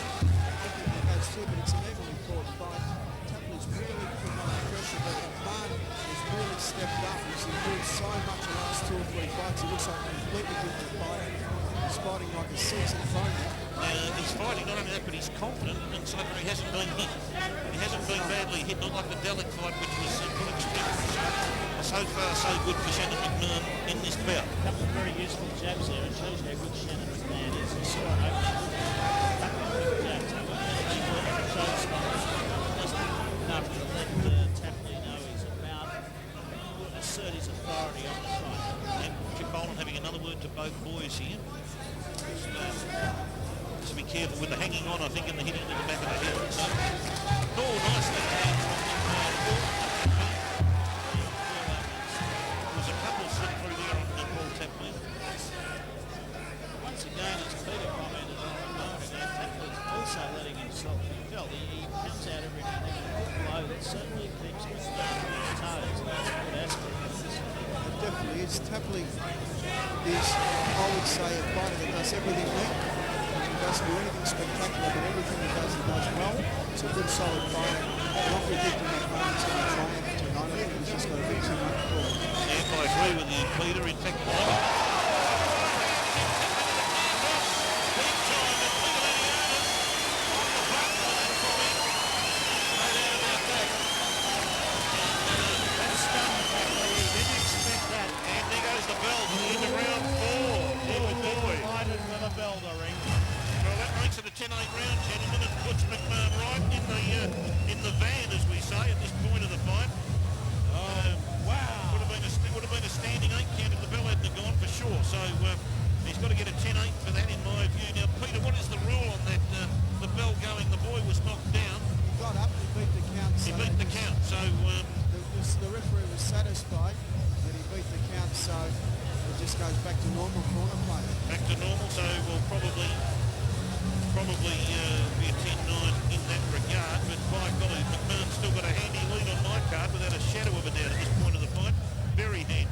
That's too, but it's an evenly fought fight. Tapley's really put on the pressure, but McMahon has really stepped up. He's improved so much in the last 2 or 3 fights. He looks like a completely different fighter. He's fighting like a seasoned opponent. He's fighting, not only that, but he's confident, and so far he hasn't been hit. He hasn't been badly hit, not like the Dalek fight, which was full extreme pressure. So far, so good for Shannon McMahon in this bout. A couple of very useful jabs there. It shows how good Shannon McMahon is. He saw an opening. Jabs. Just enough to let Tapley know he's about to assert his authority on the fight. And Jim Bolin having another word to both boys here. Just be careful with the hanging on, I think, and the hitting to the back of the head. Oh, nicely hands from There's a couple slipped through there on Paul Tapley. Once again, as Peter commented on a moment ago, Tapley's also letting himself be felt. He comes out every now and then with a blow that certainly keeps him down on his toes. And that's a good aspect of this one. It definitely is. Tapley is, I would say, a fighter that does everything right. He doesn't do anything spectacular, but everything he does well. He's a good, solid fighter. Not predicting that fight is going to triumph tonight. I think he's just got a bit too much for it. And I agree with you, Peter. In fact, into round 4. Delighted with a bell to ring. Well, that makes it a 10-8 round, gentlemen, and puts McMahon right in the van, as we say, at this point of the fight. Wow. Would have been a standing 8 count if the bell hadn't gone, for sure. So he's got to get a 10-8 for that, in my view. Now, Peter, what is the rule on that? The bell going, the boy was knocked down. He got up, he beat the count. He beat the count, so... the referee was satisfied that he beat the count, so it just goes back to normal corner play. Back to normal, so we'll probably be a 10-9 in that regard, but by golly, McMahon's still got a handy lead on my card without a shadow of a doubt at this point of the fight. Very handy.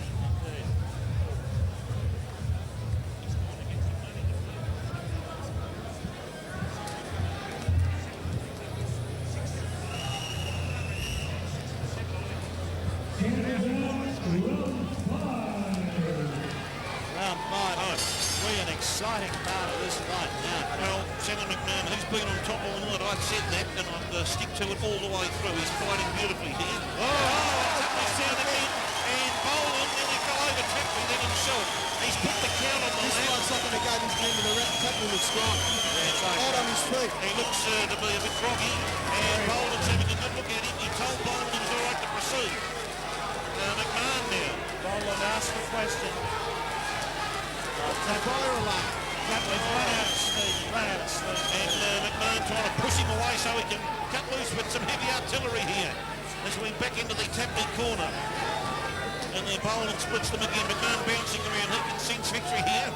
Round 5. Really an exciting part of this fight now. Well, Shannon McMahon, he's been on top all night. I've said that, and I'll stick to it all the way through. He's fighting beautifully here. Tapley's down again, and Bolin nearly fell over Tapley then himself. He's put the count on the This left. fight's not going to go this game to the rep. Tapley looks strong. Out on his feet. He looks to be a bit groggy, and Bolin's having a good look at him. He told Bolin he was all right to proceed. McMahon now. Bolin asked the question. Fire alarm. Tapley's run out of steam. And McMahon trying to push him away so he can cut loose with some heavy artillery here. As we back into the Tapley corner. And then Bolin splits them again. McMahon bouncing around. He can sense victory here.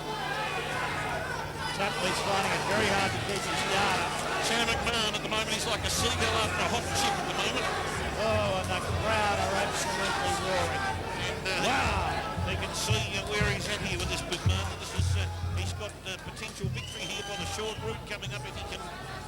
Tapley's finding it very hard to keep his guard up. Shannon McMahon at the moment, he's like a seagull after a hot chip at the moment. Oh, and the crowd are absolutely roaring. And Wow. they can see where he's at here with this McMahon. He's got potential victory here by the short route coming up if he can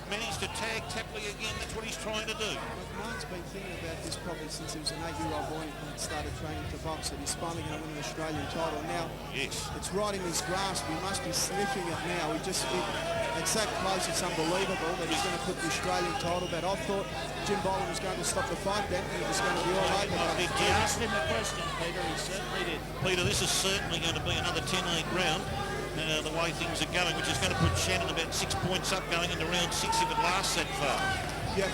manage to tag Tapley again. That's what he's trying to do. McMahon's been thinking about this probably since he was an 8-year-old boy and started training to box, that he's finally going to win an Australian title. Now, Yes. it's right in his grasp. He must be sniffing it now. It's that close, it's unbelievable that he's going to put the Australian title back. I thought Jim Bolin was going to stop the fight then, and it was going to be all over. He He asked him the question, Peter. He certainly did. Peter, this is certainly going to be another 10-8 round, the way things are going, which is going to put Shannon about 6 points up going into round 6 if it lasts that far. Yeah.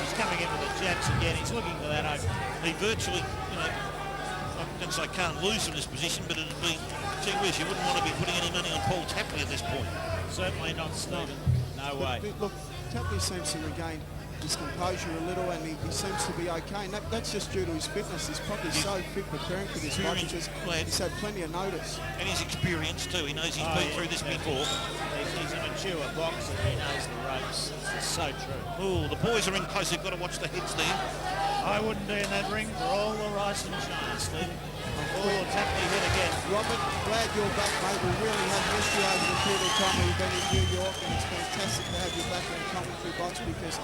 He's coming in with the jabs again. He's looking for that open. He virtually, I can say can't lose from this position, but it'd be, gee whiz, you wouldn't want to be putting any money on Paul Tapley at this point. Certainly not Stephen. No way. Look, Tapley seems to regain his composure a little, and he seems to be okay. And that's just due to his fitness. He's probably so fit preparing for this fight because he's had plenty of notice. And his experience too. He knows he's been through this before. He's a mature boxer. He knows the ropes. It's so true. Oh, the boys are in close. They've got to watch the heads there. I wouldn't be in that ring for all the rice and shine, Steve. Oh, Tapley hit again. Robert, glad you're back, mate. We really have missed you over the period of time we've been in New York, and it's fantastic to have you back in the commentary box because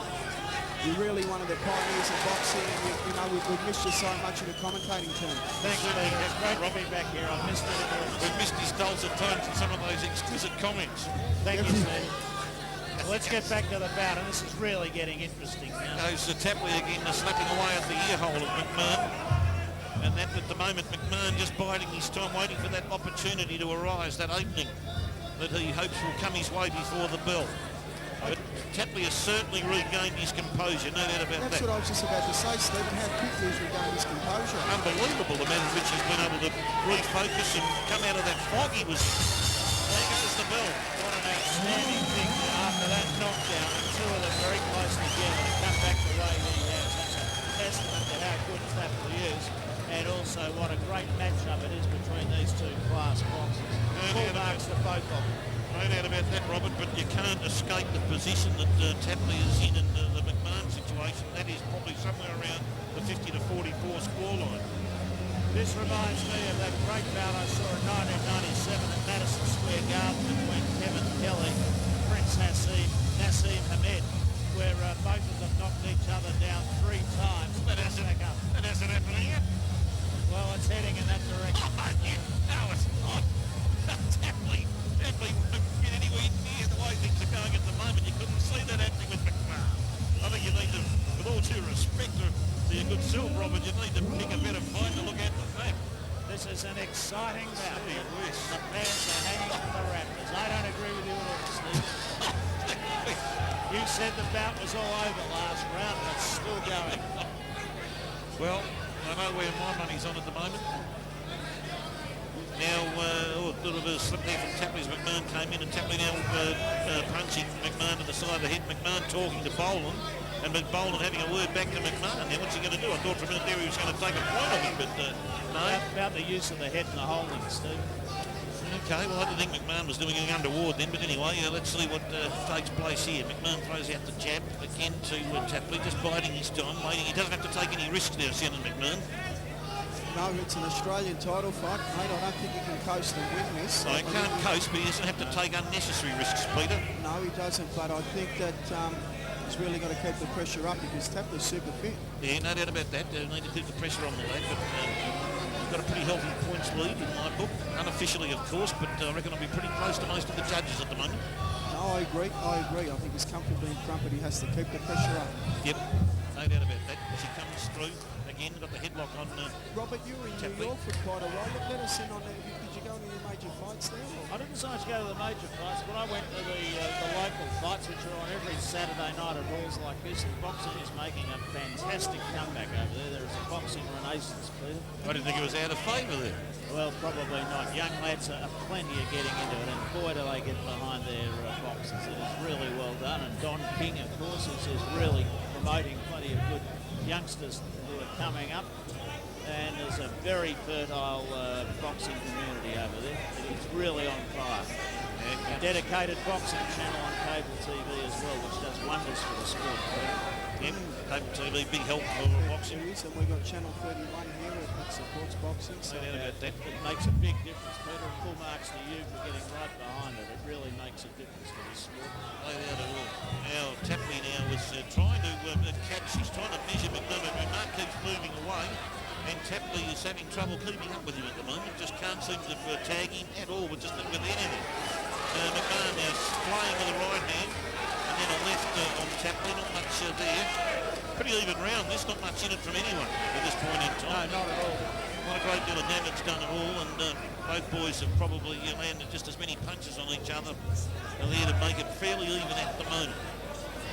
you're really one of the pioneers of boxing, and we've missed you so much in the commentating term. Thanks, Steve. It's great to be back here. I've missed it enormously. We've missed his dulcet tones and some of those exquisite comments. Thank you, Steve. Let's get back to the bout, and this is really getting interesting now. Goes to Tapley again, slapping away at the ear hole of McMahon. And that at the moment, McMahon just biding his time, waiting for that opportunity to arise, that opening that he hopes will come his way before the bell. But Tapley has certainly regained his composure, no doubt about That's that. what I was just about to say, Stephen, how quickly he's regained his composure. Unbelievable the manner in which he's been able to refocus and come out of that fog he was. There goes the bell. What an outstanding thing after that knockdown, and two of them very close together to come back the way he has. That's a testament to how good Tapley is, and also what a great matchup it is between these two class boxers. Full marks to both of them. No doubt about that, Robert, but you can't escape the position that Tapley is in the McMahon situation. That is probably somewhere around the 50 to 44 scoreline. This reminds me of that great bout I saw in 1997 at Madison Square Garden between Kevin Kelly, Prince Nassim Hamed, where both of them knocked each other down 3 times. That hasn't happened yet. Well, it's heading in that direction. No, it's not. Tapley won't get anywhere near the way things are going at the moment. You couldn't see that happening with McMahon. I think you need to, with all due respect to a good self, Robert, you need to pick a better fight to look at the fact. This is an exciting bout. Gee whiz. The fans are hanging on the Raptors. I don't agree with you at all, Steve. You said the bout was all over last round, and it's still going. Well, I know where my money's on at the moment. Now, a little bit of slip there from Tapley as McMahon came in, and Tapley now punching McMahon to the side of the head. McMahon talking to Boland, and Boland having a word back to McMahon. Now, what's he going to do? I thought for a minute there he was going to take a point on him, but no. About the use of the head and the holding, Steve. Okay, well, I didn't think McMahon was doing anything untoward then, but anyway, let's see what takes place here. McMahon throws out the jab again to Tapley, just biding his time, waiting. He doesn't have to take any risks now, Shannon McMahon. No, it's an Australian title fight, mate. I don't think he can coast and win this. No, he can't coast, but he doesn't have to take unnecessary risks, Peter. No, he doesn't, but I think that he's really got to keep the pressure up because Tapley's super fit. Yeah, no doubt about that. They need to keep the pressure on the lad, but he's got a pretty healthy points lead in my book. Unofficially, of course, but I reckon I'll be pretty close to most of the judges at the moment. No, I agree. I think he's comfortably in front, but he has to keep the pressure up. Yep, no doubt about that. As he comes through, again, got the headlock on Robert, you were in Tapley. New York for quite a while. Let us in on that. Did you go to any major fights there? I didn't so much go to the major fights, but I went to the local fights, which are on every Saturday night at halls like this. And boxing is making a fantastic comeback over there. There is a boxing renaissance, Peter. I didn't think it was out of favour there. Well, probably not. Young lads are plenty of getting into it, and boy, do they get behind their boxes. It is really well done. And Don King, of course, is really promoting plenty of good youngsters who are coming up. And there's a very fertile boxing community over there. It's really on fire. A dedicated boxing channel on cable TV as well, which does wonders for the sport. Yep, cable TV, big help for boxing. There is, and we've got Channel 31 here that supports boxing. So No doubt about that. It makes a big difference, Peter, and full marks to you for getting right behind it. It really makes a difference to the sport. No doubt at all. Now, Tapley now is trying to catch, he's trying to measure McMahon. McMahon keeps moving away, and Tapley is having trouble keeping up with him at the moment. Just can't seem to tag him at all with anything. McMahon now playing with the right hand, and then a left on Tapley, not much there. Pretty even round, there's not much in it from anyone at this point in time. No, not at all. Not a great deal of damage done at all, and both boys have probably landed just as many punches on each other there to make it fairly even at the moment.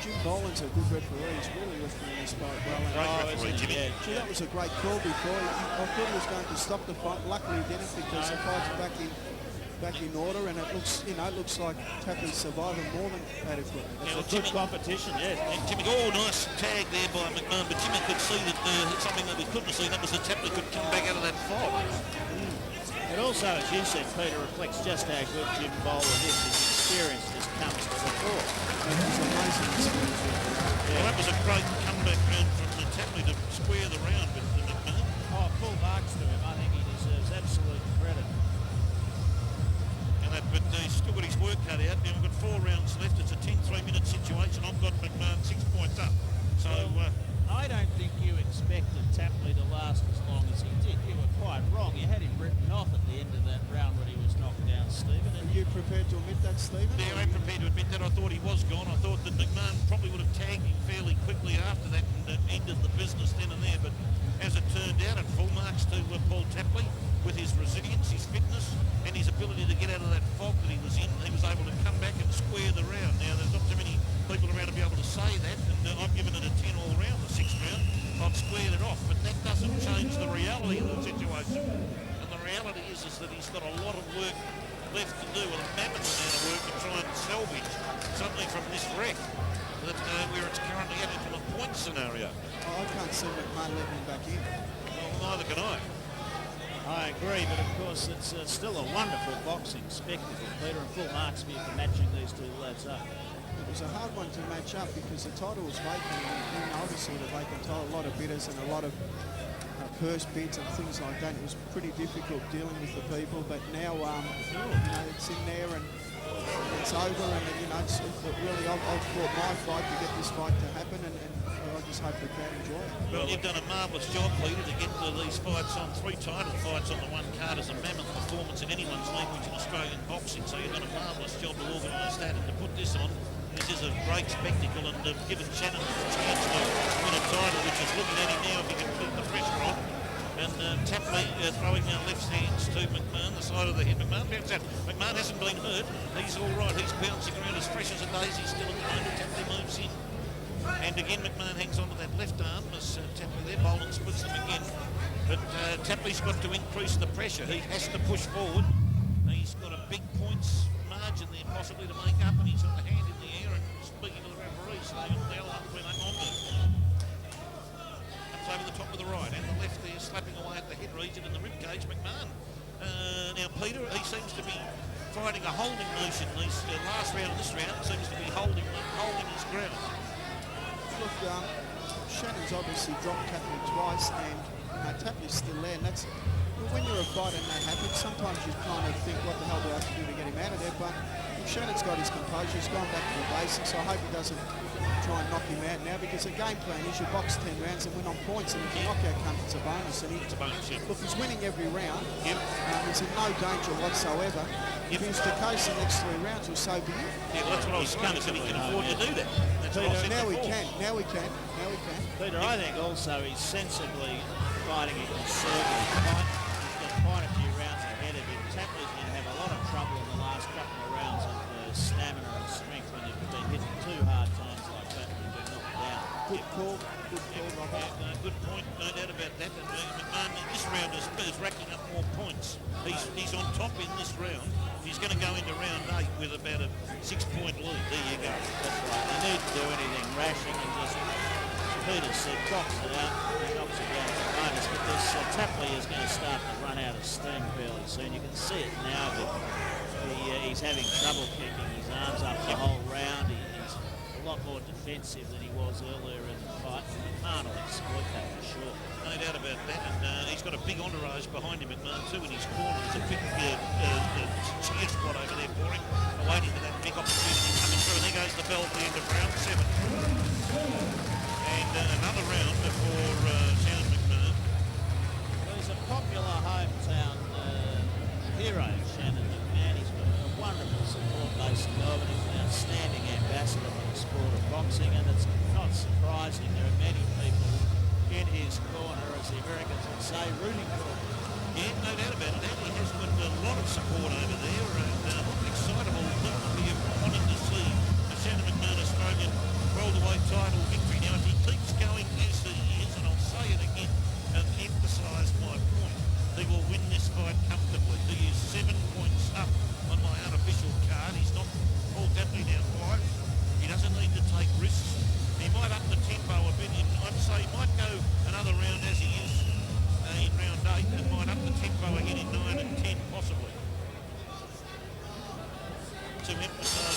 Jim Boland's a good referee. He's really refereeing this fight well. Great referee, Jimmy. Yeah. Gee, that was a great call before. I thought he was going to stop the fight. Luckily, he didn't because the fight's back in order, and it looks like Tapley's surviving more than adequate. Now, Good competition, yes. And Jimmy, nice tag there by McMahon, but Jimmy could see that something that we couldn't see, that was that Tapley could come back out of that fight. It also, as you said, Peter, reflects just how good Jim Boland is. He's experience just comes to the fore. It's amazing experience. Well, that was a great comeback round from Tapley to square the round with the McMahon. Oh, full marks to him. I think he deserves absolute credit. And but he's still got his work cut out. Now we've got 4 rounds left. It's a 10-3-minute situation. I've got McMahon 6 points up. So I don't think you expected Tapley to last as long as he did. You were quite wrong. You had him written off at the end of that round when he was knocked down, Stephen. Are you prepared to admit that, Stephen? yeah, I'm prepared to admit that. I thought he was gone. I thought that McMahon probably would have tagged him fairly quickly after that and ended the business then and there. But as it turned out, at full marks to Paul Tapley with his resilience, his fitness, and his ability to get out of that fog that he was in, he was able to come back and square the round. Now, there's not too many people around to be able to say that, and I've given it a 10 all round, the 6th round. I've squared it off, but that doesn't change the reality of the situation. And the reality is that he's got a lot of work left to do, a mammoth amount of work to try and salvage something from this wreck that where it's currently at into a point scenario. I can't see McMahon letting him back in. Well, neither can I. I agree, but of course it's still a wonderful boxing spectacle, Peter, and full marks for you for matching these two lads up. It was a hard one to match up because the title was vacant, and obviously the vacant title, a lot of bidders and a lot of purse bids and things like that. It was pretty difficult dealing with the people, but now it's in there and it's over, and it's really I've fought my fight to get this fight to happen, and I just hope the crowd enjoy it. Well, you've done a marvellous job, Peter, to get these fights on, 3 title fights on the one card is a mammoth performance in anyone's language in Australian boxing, so you've done a marvellous job to organise that and to put this on. This is a great spectacle, and given Shannon a chance to win a title, which is looking at him now if he can keep the pressure on. And Tapley throwing down left hands to McMahon, the side of the head. McMahon bounces out. McMahon hasn't been hurt. He's all right. He's bouncing around as fresh as a daisy still at the moment. Tapley moves in. And again, McMahon hangs on to that left arm as Tapley there. Bolden splits them again. But Tapley's got to increase the pressure. He has to push forward. He's got a big points margin there possibly to make up, and he's got the hand in the air and speaking to the referee, saying the other one's been hung on to. Over the top of the right and the left there, slapping away at the head region and the rib cage. McMahon. Now Peter, he seems to be fighting a holding motion. This last round of this round seems to be holding his ground. Look, Shannon's obviously dropped Tapley twice, and Tapley's still there. And that's when you're a fighter and that happens. Sometimes you kind of think, what the hell do I have to do to get him out of there? But Shannon's got his composure. He's gone back to the basics. So I hope he doesn't try and knock him out now, because the game plan is you box 10 rounds and win on points, and if the knockout comes, it's a bonus. And it's a bonus, yeah. Look, he's winning every round. Yep. He's in no danger whatsoever. If it's the case, the next 3 rounds will so be it. Yeah, well, that's what I was saying, that he can afford to do that. That's Peter, what I said now before. we can. Now we can. Peter, I think also he's sensibly fighting a conservative fight. He's got quite a few rounds ahead of him. Tapley's going to have a lot of trouble in the last couple of rounds of stamina and strength when you've been hitting 2 hard times like that and you've been knocked down. Good call, Robert. Good point, no doubt about that. And McMahon this round is racking up more points. He's on top in this round. He's going to go into round 8 with about a 6-point lead. There you go. That's right. You need to do anything rash. You can just, Peter said, box it out. He knocks it down to bonus. But this Tapley is going to start to run out of steam fairly soon. You can see it now, but he's having trouble keeping his arms up the whole round. He's a lot more defensive than he was earlier in the fight. McMahon will exploit that for sure. No doubt about that, and he's got a big entourage behind him, McMahon, too, in his corner. There's a big cheer squad over there for him, waiting for that big opportunity coming through. And there goes the bell at the end of round 7. And another round for Shannon McMahon. Well, he's a popular hometown hero, Shannon McMahon. He's got a wonderful support base in Melbourne. He's an outstanding ambassador for the sport of boxing, and it's not surprising there are many people in his corner, as the Americans would say, rooting for him. Yeah, no doubt about it. And he has got a lot of support over there, and excitable people here wanting to see the Shannon McMahon Australian welterweight title victory. Now, if he keeps going as he is, and I'll say it again and emphasise my point, he will win this fight comfortably. He is 7 points up on my unofficial card. He's not Paul Tapley down 5. He doesn't need to take risks. He might up the tempo a bit. I'd say he might go another round as he is in round 8, and might up the tempo again in 9 and 10 possibly. To emphasise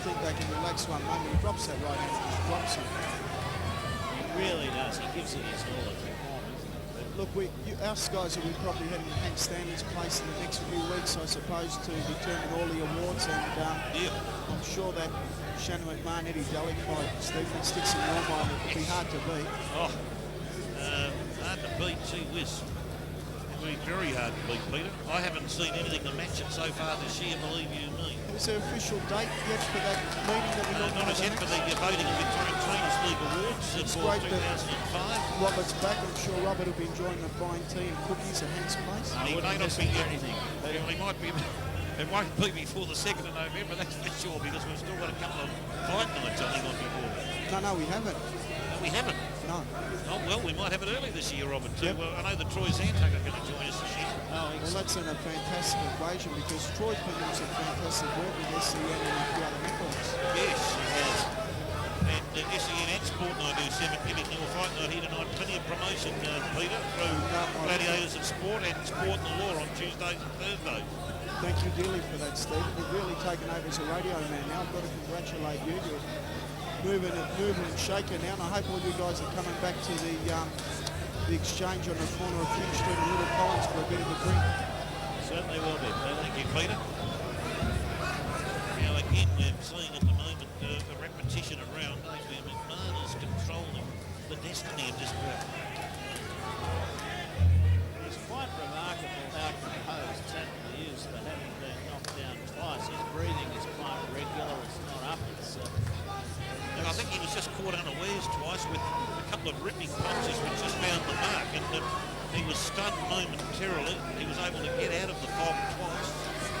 think they can relax one moment. He drops that right hand, just drops it. He really does. He gives it his all at the corner, isn't it? Look, us guys will be probably heading to Hank Stanley's place in the next few weeks, I suppose, to determine all the awards, and I'm sure that Shannon McMahon, Eddie Daly fight, Stephen, sticks in your mind. It would be hard to beat. Oh, hard to beat, gee whiz. It would be very hard to beat, Peter. I haven't seen anything to match it so far this year, believe you me. Is there an official date yet for that meeting that we Not as yet for the voting of Victorian Trainers League Awards It's for great that 2005. Robert's back. I'm sure Robert will be enjoying the buying tea and cookies at Hank's place. He may not be anything. He might be. It won't be before the 2nd of November, that's for sure, because we've still got a couple of fight nights I think on before. No, we haven't. We haven't. No. Oh, well, we might have it early this year, Robert, too. Yep. Well, I know that Troy Zantucker going to join us this year. Well, that's in a fantastic equation because Troy's been doing some fantastic work with SEN and a few other networks. Yes, he has. And SEN and Sport Night do 7 Giving Hill Fight Night here tonight. Plenty of promotion, Peter, through Gladiators of Sport and Sport and the Law on Tuesdays and Thursdays. Thank you dearly for that, Steve. You've really taken over as a radio man now. I've got to congratulate you. You're moving and shaking now, and I hope all you guys are coming back to the exchange on the corner of King Street and Little Collins for a bit of a drink. Certainly will be. Thank you, Peter. Now again, we're seeing at the moment a repetition around where McMahon is controlling the destiny of this crowd. It's quite remarkable how composed Tapley is for having been knocked down twice. His breathing is quite regular. It's not up. It's and I think he was just caught unawares twice with a couple of ripping punches which just found the mark, and he was stunned momentarily. He was able to get out of the fog twice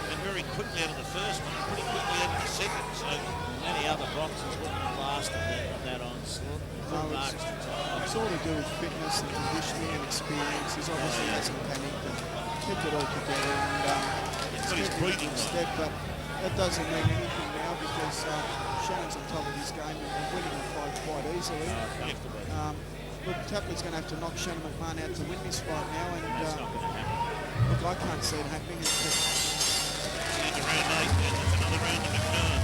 and very quickly out of the first one, pretty quickly out of the second. So many other boxers wouldn't have lasted that onslaught. It's all to do with fitness and conditioning and experience. He's obviously hasn't panicked and kept it all together. And but he's breathing step, but that doesn't mean anything now because Shannon's on top of his game and winning the fight quite easily. Look, Tapley's going to have to knock Shannon McMahon out to win this fight now, and that's not going to happen. Look, I can't see it happening. It's just... Here's round 8, and it's another round of McMahon.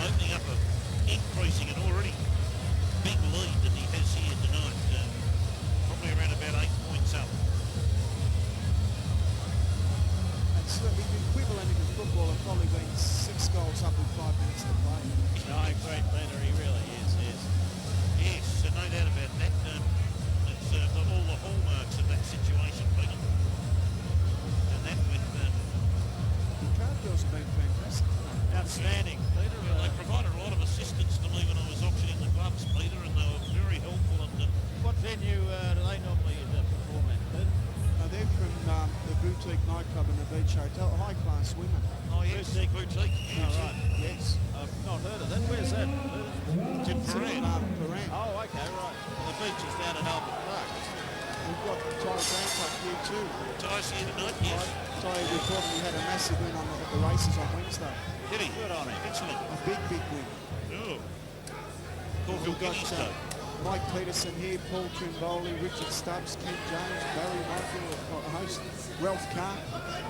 Opening up increasing an already big lead that he has here tonight, probably around about 8 points up. It's the equivalent in football of probably being 6 goals up in 5 minutes to play. No, great leader, he really is, yes. Yes, no doubt about that. It's got all the hallmarks of that situation, Peter. And that with... the crowd girls have been fantastic. Outstanding, Peter. They provided a lot of assistance to me when I was auctioning the gloves, Peter, and they were very helpful. And what venue do they normally perform at, Peter? They're from the boutique nightclub in the beach hotel, high-class women. Oh, yes, boutique. Oh, right. Yes. I've not heard of that. Where's that? It's in Paran. Paran. Oh, okay, right. The beach is down at Albert Park. We've got Ty Grandpuck here too. Ty's here tonight, yes. Ty reportedly had a massive win at the races on Wednesday. Did he? Good on him. Excellent. A big win. Oh. We've got Guineas, though. Mike Peterson here, Paul Trimboli, Richard Stubbs, Ken Jones, Barry Michael, a host, Ralph Carr.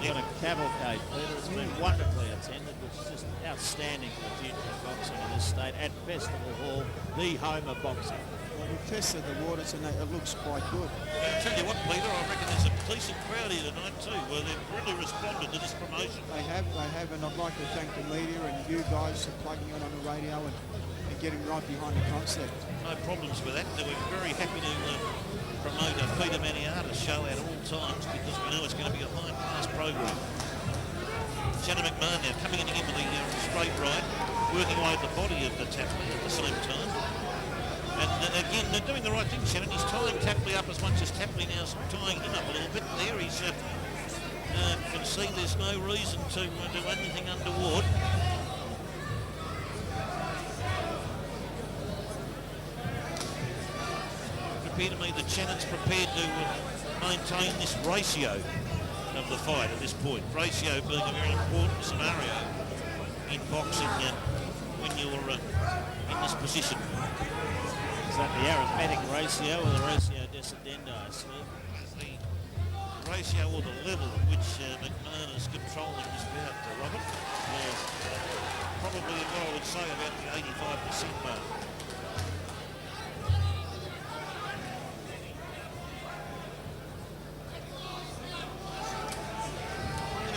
What a cavalcade, Peter. It's been wonderfully attended, which is just outstanding for the future of boxing in this state at Festival Hall, the home of boxing. Well, we've tested the waters and it looks quite good. I'll tell you what, Peter, I reckon there's a decent crowd here tonight too, where they've really responded to this promotion. They have, and I'd like to thank the media and you guys for plugging it on the radio and getting right behind the concept. No problems with that. We're very happy to promote a Peter Maniata's show at all times because we know it's going to be a high-class program. Shannon McMahon now coming in again with a straight right, working away at the body of the Tapley at the same time. And again, they're doing the right thing, Shannon. He's tying Tapley up as much as Tapley now is tying him up a little bit. There he's can see there's no reason to do anything untoward. To me that Shannon's prepared to maintain this ratio of the fight at this point. Ratio being a very important scenario in boxing when you're in this position. Is that the arithmetic ratio or the ratio descendendi, Steve? The ratio or the level at which McMahon is controlling this bout to what I would say about the 85% mark.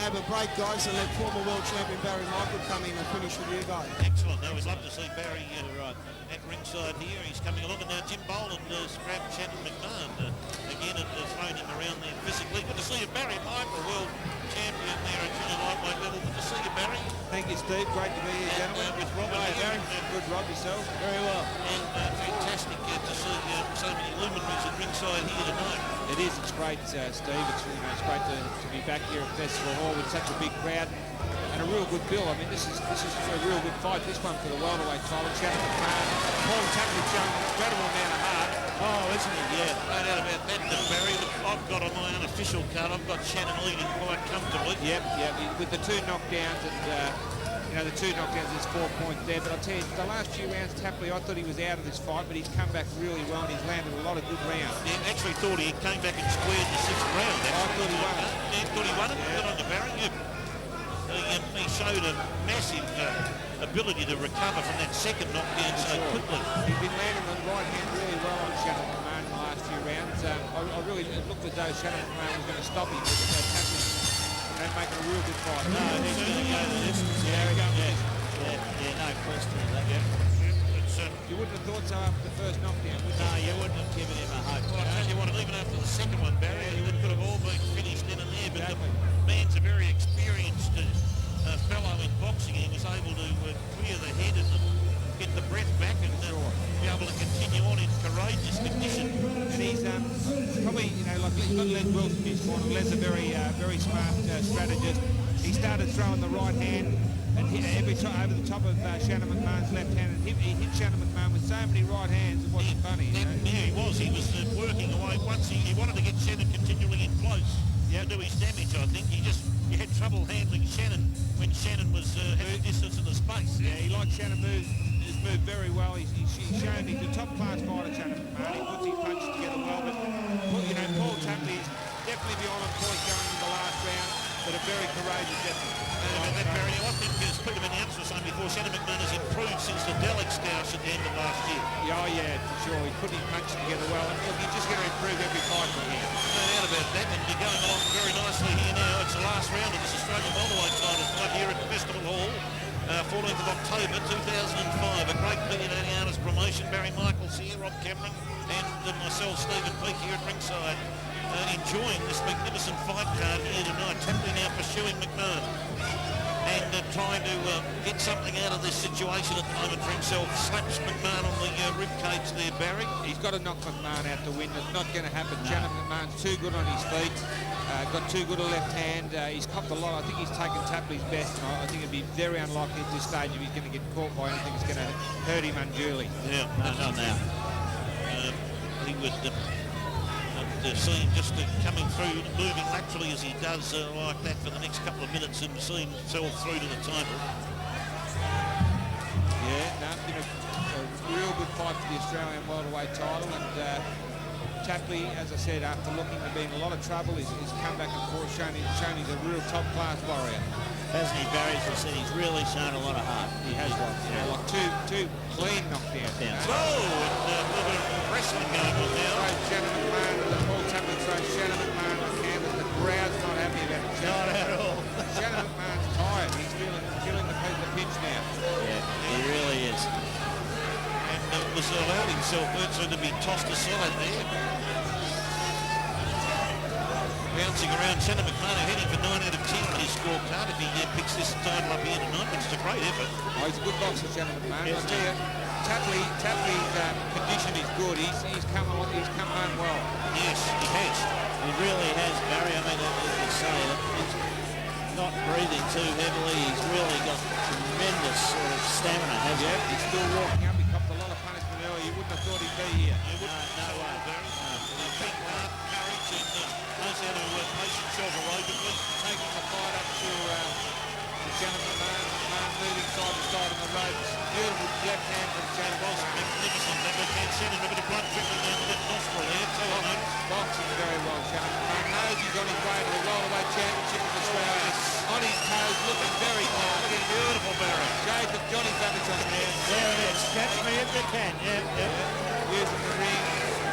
Have a break, guys, and let former world champion Barry Michael come in and finish with you guys. Excellent. Now we'd love to see Barry at ringside here. He's coming along, and now Jim Boland grabbed Shannon McMahon again and thrown him around there physically. Good to see you, Barry Michael, world champion there at junior lightweight level. Good to see you, Barry. Thank you, Steve. Great to be here, gentlemen. With Robert Hi, here. Barry. Good, Rob, yourself. Very well. And fantastic to see so many luminaries at ringside here tonight. It is. It's great, Steve. It's great to be back here at Festival Hall with such a big crowd and a real good bill. I mean, this is a real good fight. This one for the welterweight title. Shannon McMahon, Paul Tapley showing an incredible amount of heart. Oh, isn't he? Yeah, no doubt about that, Barry. I've got on my unofficial card, I've got Shannon leading quite comfortably. Yep. With the two knockdowns and the two knockdowns, there's 4 points there. But I'll tell you, the last few rounds, Tapley, I thought he was out of this fight, but he's come back really well and he's landed a lot of good rounds. Yeah, actually thought he came back and squared the 6th round. I thought he won it. Yeah, thought he won it. Good on the Barry. He showed a massive ability to recover from that second knockdown so quickly. He's been landing the right hand really well on Shannon McMahon in the last few rounds. I really looked as though Shannon McMahon was going to stop him, but Tapley making a real good fight. No, he's going to go the distance. Yeah, no question of that. You wouldn't have thought so after the first knockdown, would you? No, you wouldn't have given him a hope. Well, I tell you what, even after the second one, Barry, it could have all been finished in and there, but the man's a very experienced fellow in boxing. He was able to clear the head and get the breath back and be able to continue on in courageous condition. And he's probably, like he's got Les Wilson in his corner. Les a very smart strategist. He started throwing the right hand and hit every time over the top of Shannon McMahon's left hand, and he hit Shannon McMahon with so many right hands. It wasn't funny. Yeah, he was. He was working away. Once he wanted to get Shannon continually in close to do his damage. I think he had trouble handling Shannon when Shannon was at the distance in the space. Yeah, he likes Shannon moved very well. He's shown he's a top-class fighter, Shannon McMahon. He puts his punches together well, but Paul Tapley is definitely beyond on point going into the last round, but a very courageous effort. Barry, I think as Peter announced was saying before, Shannon McMahon has improved since the Dalek stoush at the end of last year. Yeah, for sure. He's putting his punches together well, and look, he's just going to improve every fight from here. No doubt about that, and you're going along very nicely here now. It's the last round of this Australian welterweight title fight here at Festival Hall. 14th of October 2005, a great Billionaires promotion. Barry Michaels here, Rob Cameron, and myself, Stephen Peake here at ringside, enjoying this magnificent fight card here tonight. Tapley now pursuing McMahon and trying to get something out of this situation at the moment for himself. Slaps McMahon on the rib cage there, Barry. He's got to knock McMahon out to win. It's not going to happen. No. Shannon McMahon's too good on his feet. Got too good a left hand. He's copped a lot. I think he's taken Tapley's best. I think it'd be very unlikely at this stage if he's going to get caught by anything that's going to hurt him unduly. Yeah, no, not now. He would see him just coming through, moving laterally as he does like that for the next couple of minutes and see himself through to the title. Yeah, a real good fight for the Australian welterweight title, and Tapley, as I said, after looking to be in a lot of trouble, he's come back and forth, shown he's a real top-class warrior. Hasn't he, Barry? As I said, he's really shown a lot of heart. He has got, like two clean knockdowns. Oh, and a little bit of wrestling going on now. Shannon McMahon, Paul Tapley throws Shannon McMahon on canvas. The crowd's not happy about it. Not at all. Shannon McMahon's tired. He's feeling the pinch now. Yeah, he really is. And was allowed himself virtually to be tossed aside there. Bouncing around, Shannon McMahon heading for 9 out of 10 on his scorecard if he picks this title up here tonight, which is a great effort. Oh, he's a good boxer, Shannon McMahon. I'll tell you, Tapley's condition is good. He's come on well. Yes, he has. He really has, Barry. I mean, as you say, he's not breathing too heavily. He's really got tremendous sort of stamina, hasn't he? He's still walking up. He copped a lot of punishment earlier. You wouldn't have thought he'd be here. No way, Barry. Big heart, courage, and knows how to pace himself aerobically. Taking the fight up to Shannon McMahon moving side to side on the ropes. Beautiful left hand from Shannon. Magnificent. Shannon, a bit of blood trickling down the left nostril there. Boxing very well, Shannon McMahon knows he's on his way to the welterweight championship in Australia. On his toes, looking very calm. Looking beautiful, Barry. Shades of Johnny Back can, yeah. Using the ring.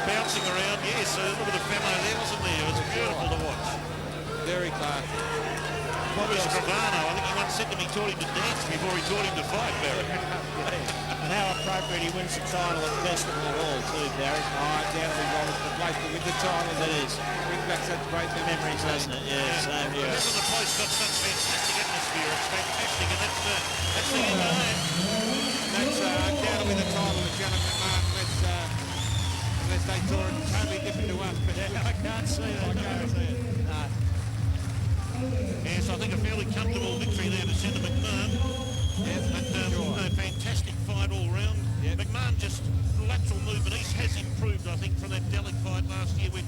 Bouncing around, yes, a little bit of femo there, wasn't there? It was beautiful to watch. Very classy. Bobby Scrivano, I think he once said to me, taught him to dance before he taught him to fight, Barry. And how appropriate he wins the title at Festival Hall too, Barry. Undoubtedly well, it's the place to win the title. That is. Brings back such great memories, Doesn't it? Yeah, same here. Remember, the place got such fantastic atmosphere. It's fantastic, and that's the end of that. That's undoubtedly the title of Shannon McMahon, unless they saw it totally different to us. But I can't see that. I can't see it. No. Yes, I think a fairly comfortable victory there to Shannon McMahon. Yes, But a fantastic fight all round. Yep. McMahon just lateral movement. He has improved, I think, from that Delic fight last year when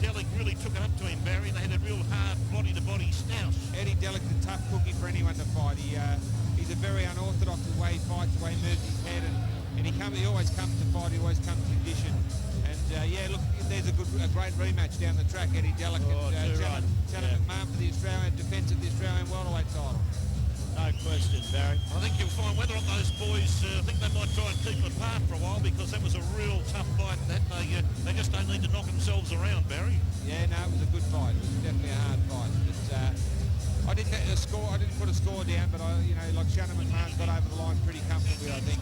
Delic really took it up to him, Barry. They had a real hard body-to-body stoush. Eddie Delic's a tough cookie for anyone to fight. He's a very unorthodox the way he fights, the way he moves his head, and he always comes to fight. He always comes conditioned. And look, there's a great rematch down the track. Eddie Delic and Shannon McMahon for the Australian defence of the Australian welterweight title. No question, Barry. I think you'll find whether or not those boys, I think they might try and keep them apart for a while because that was a real tough fight. That they just don't need to knock themselves around, Barry. Yeah, no, it was a good fight. It was definitely a hard fight. But, I didn't put a score down, but like Shannon McMahon got over the line pretty comfortably, I think.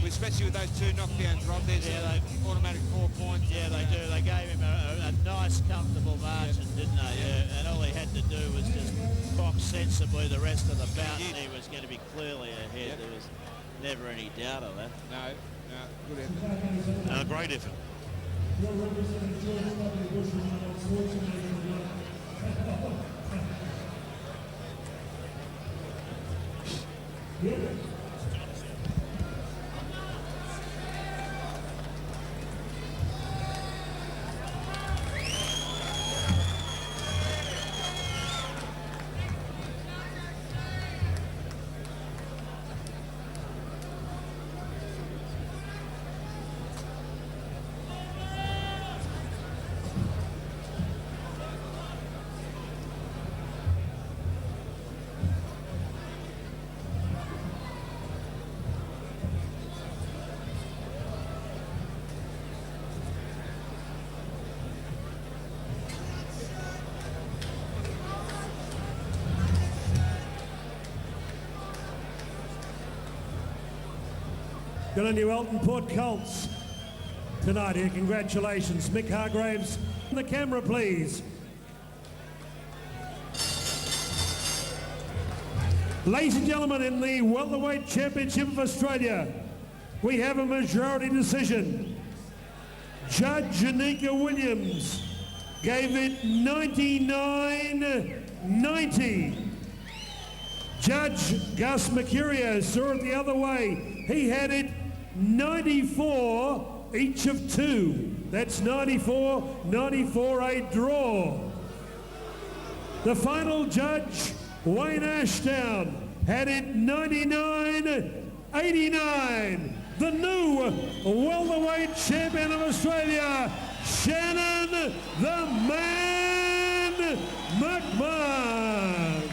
Especially with those two knockdowns, Rob. There's an automatic 4 points. Yeah, they do. They gave him a nice, comfortable margin, didn't they? Yeah. And all he had to do was just box sensibly the rest of the bout, and he was going to be clearly ahead. Yep. There was never any doubt of that. No, good effort. Great effort. Good on you, Elton Port Colts. Tonight here, congratulations. Mick Hargraves, on the camera, please. Ladies and gentlemen, in the Welterweight Championship of Australia, we have a majority decision. Judge Janika Williams gave it 99-90. Judge Gus Mercurio saw it the other way. He had it 94 each of two. That's 94, a draw. The final judge, Wayne Ashdown, had it 99-89. The new welterweight champion of Australia, Shannon the Man McMahon.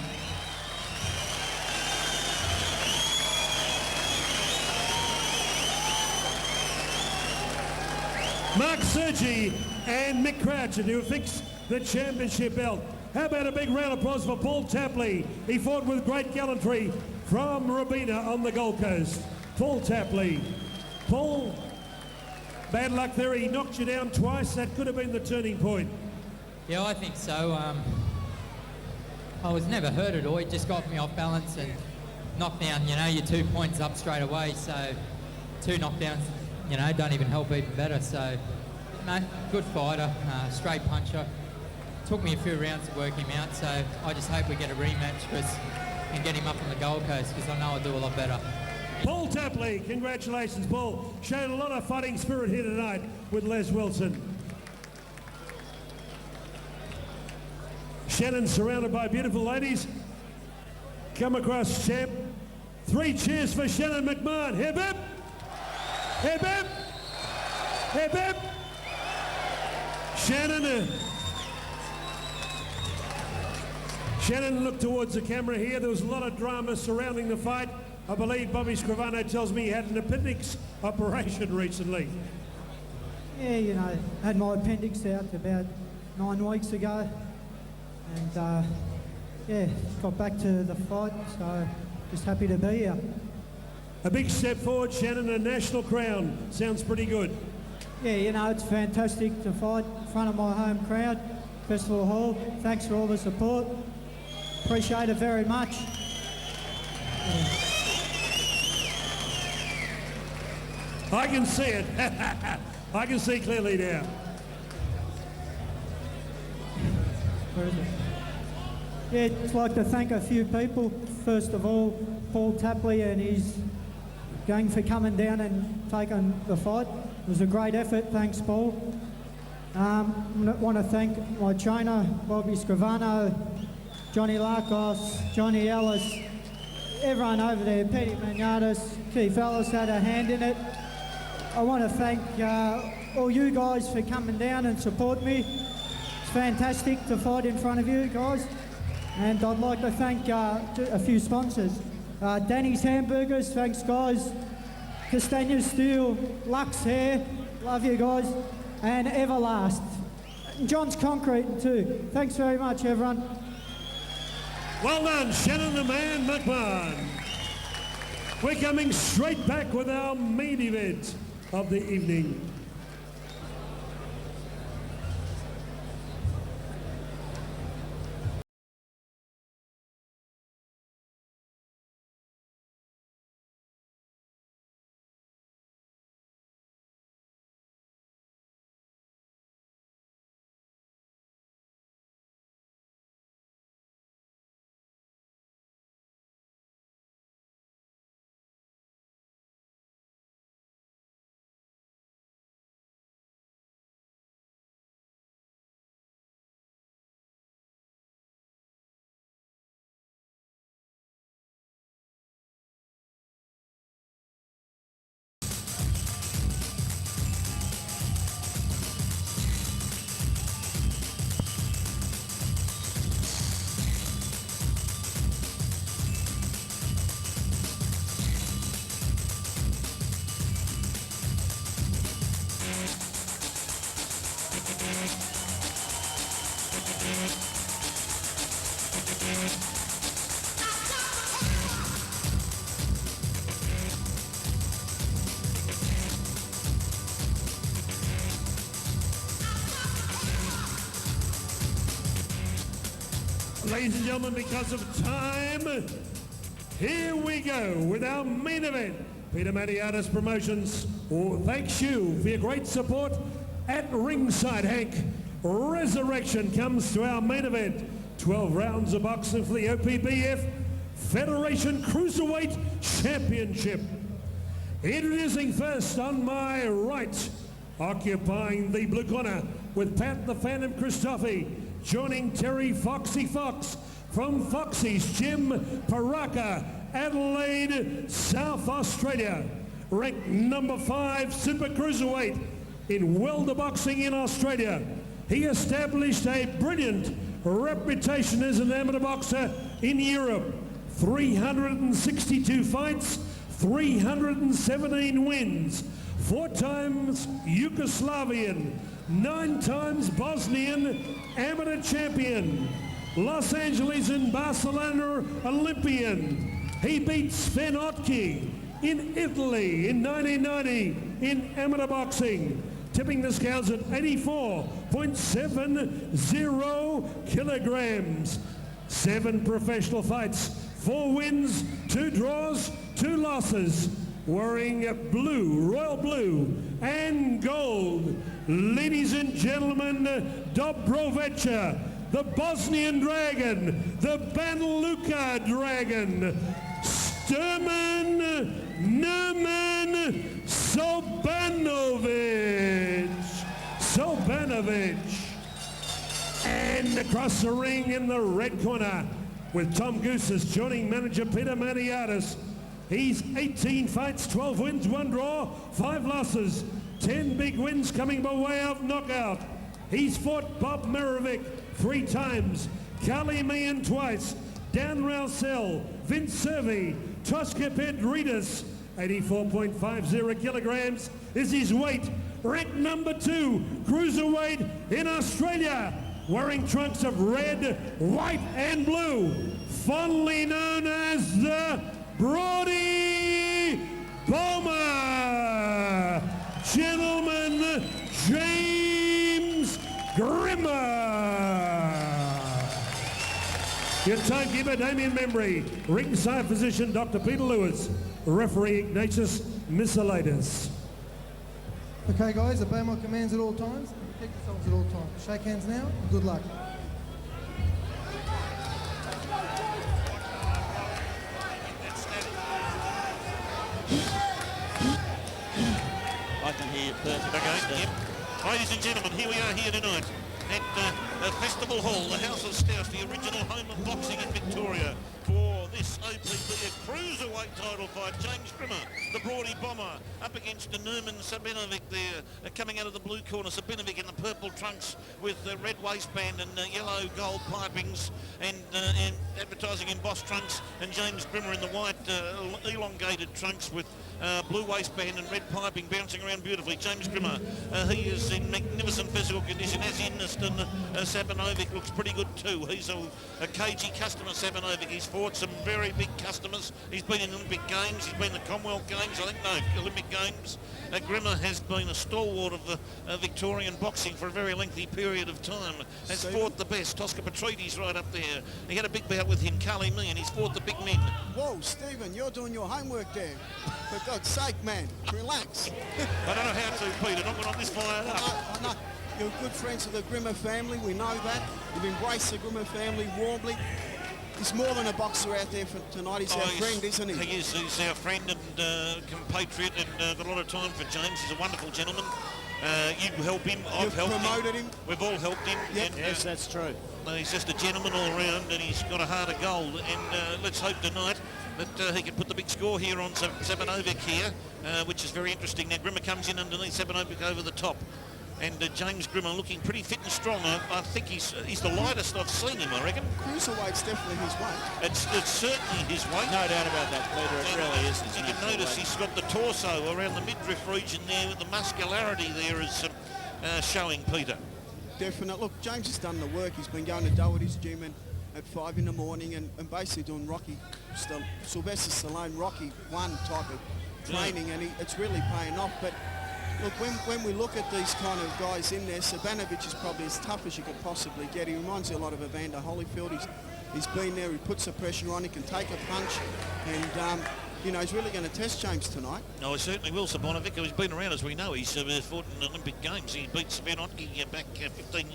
Mark Sergi and Mick Croucher to fix the championship belt. How about a big round of applause for Paul Tapley? He fought with great gallantry from Robina on the Gold Coast. Paul Tapley. Paul, bad luck there. He knocked you down twice. That could have been the turning point. Yeah, I think so. I was never hurt at all. He just got me off balance and knocked down, your 2 points up straight away. So 2 knockdowns, don't even help even better. So, mate, good fighter, straight puncher. Took me a few rounds to work him out. So I just hope we get a rematch and get him up on the Gold Coast because I know I'll do a lot better. Paul Tapley, congratulations, Paul. Showed a lot of fighting spirit here tonight with Les Wilson. Shannon surrounded by beautiful ladies. Come across, champ. 3 cheers for Shannon McMahon. Hip hip! Hip hip! Hip hip! Shannon looked towards the camera here. There was a lot of drama surrounding the fight. I believe Bobby Scrivano tells me he had an appendix operation recently. Yeah, you know, had my appendix out about 9 weeks ago, and yeah, got back to the fight, so just happy to be here. A big step forward, Shannon, a national crown. Sounds pretty good. Yeah, you know, it's fantastic to fight in front of my home crowd, Festival Hall. Thanks for all the support. Appreciate it very much. Yeah. I can see it. I can see clearly now. Where is it? Yeah, I'd like to thank a few people. First of all, Paul Tapley and his gang for coming down and taking the fight. It was a great effort. Thanks, Paul. I want to thank my trainer, Bobby Scrivano, Johnny Larkos, Johnny Ellis, everyone over there, Petty Manatas, Keith Ellis had a hand in it. I want to thank all you guys for coming down and support me. It's fantastic to fight in front of you guys. And I'd like to thank a few sponsors. Danny's Hamburgers, thanks guys. Castagna Steel, Lux Hair, love you guys. And Everlast. John's Concrete too. Thanks very much, everyone. Well done, Shannon the Man McMahon. We're coming straight back with our main event of the evening. Ladies and gentlemen, because of time, here we go with our main event. Peter Matiatis Promotions thanks you for your great support at ringside. Hank, Resurrection comes to our main event. 12 rounds of boxing for the OPBF Federation Cruiserweight Championship. Introducing first on my right, occupying the blue corner with Pat the Phantom Christophe, joining Terry Foxy Fox from Foxy's Gym, Paraka, Adelaide, South Australia. Ranked number 5 Super Cruiserweight in welter boxing in Australia. He established a brilliant reputation as an amateur boxer in Europe. 362 fights, 317 wins, 4 times Yugoslavian, 9 times Bosnian amateur champion, Los Angeles and Barcelona Olympian. He beat Sven Otke in Italy in 1990 in amateur boxing, tipping the scales at 84.70 kilograms. 7 professional fights, 4 wins, 2 draws, 2 losses. Wearing blue, royal blue and gold. Ladies and gentlemen, Dobrovecha, the Bosnian Dragon, the Banja Luka Dragon, Sturman, Nermin, Sabanovic. And across the ring in the red corner with Tom Gooses joining manager Peter Matiatis. He's 18 fights, 12 wins, 1 draw, 5 losses, 10 big wins coming by way of knockout. He's fought Bob Merovic 3 times, Kali Meehan twice, Dan Rousell, Vince Servi, Tosca Pedridis, 84.50 kilograms is his weight. Ranked number 2, cruiserweight in Australia, wearing trunks of red, white and blue, fondly known as the Brody Bomber, gentleman James Grima. Your timekeeper, Damien Membry. Ringside physician, Dr. Peter Lewis. Referee, Ignatius Miselitis. Okay, guys, obey my commands at all times. Protect yourselves at all times. Shake hands now. And good luck. I can hear you perfectly. Okay, yep. Ladies and gentlemen, here we are here tonight at Festival Hall, the House of Stoush, the original home of boxing in Victoria, for this OPP cruiserweight title fight. James Grima, the Brody Bomber, up against Nermin Sabanovic there, coming out of the blue corner. Sabanovic in the purple trunks with red waistband and yellow gold pipings and advertising embossed trunks, and James Grima in the white elongated trunks with blue waistband and red piping, bouncing around beautifully. James Grima, he is in magnificent physical condition, as in Sabanovic looks pretty good too. He's a cagey customer, Sabanovic. He's fought some very big customers. He's been in Olympic Games, he's been in the Commonwealth Games, I think, no, Olympic Games. Grima has been a stalwart of Victorian boxing for a very lengthy period of time. Has fought the best. Tosca Petrides right up there. He had a big bout with him, Carly Me, and he's fought the big men. Whoa, Stephen, you're doing your homework there. For God's sake, man, relax. I don't know how to, Peter, not when I'm this fired up. I know. You're good friends of the Grima family, we know that. You've embraced the Grima family warmly. He's more than a boxer out there for tonight. He's our friend, isn't he? He is. He's our friend and compatriot, and got a lot of time for James. He's a wonderful gentleman. You help him, I've helped promoted him. We've all helped him. Yep. And, Yes, that's true. he's just a gentleman all around, and he's got a heart of gold. And let's hope tonight that he can put the big score here on Sabanovic here, which is very interesting. Now Grima comes in underneath Sabanovic over the top. And James Grima looking pretty fit and strong. I think he's the lightest I've seen him, I reckon. Cruiserweight's definitely his weight. It's certainly his weight. No doubt about that, Peter. It really is. You can notice he's got the torso around the midriff region there, with the muscularity there is showing, Peter. Definite. Look, James has done the work. He's been going to Doherty's gym at 5 in the morning and basically doing Sylvester Stallone Rocky 1 type of training, and it's really paying off. But look, when we look at these kind of guys in there, Sabanovic is probably as tough as you could possibly get. He reminds me a lot of Evander Holyfield. He's been there, he puts the pressure on, he can take a punch, and you know, he's really going to test James tonight. No, he certainly will. Sabanovic, who's been around, as we know. He's fought in Olympic Games. He beat Sabanovic back 15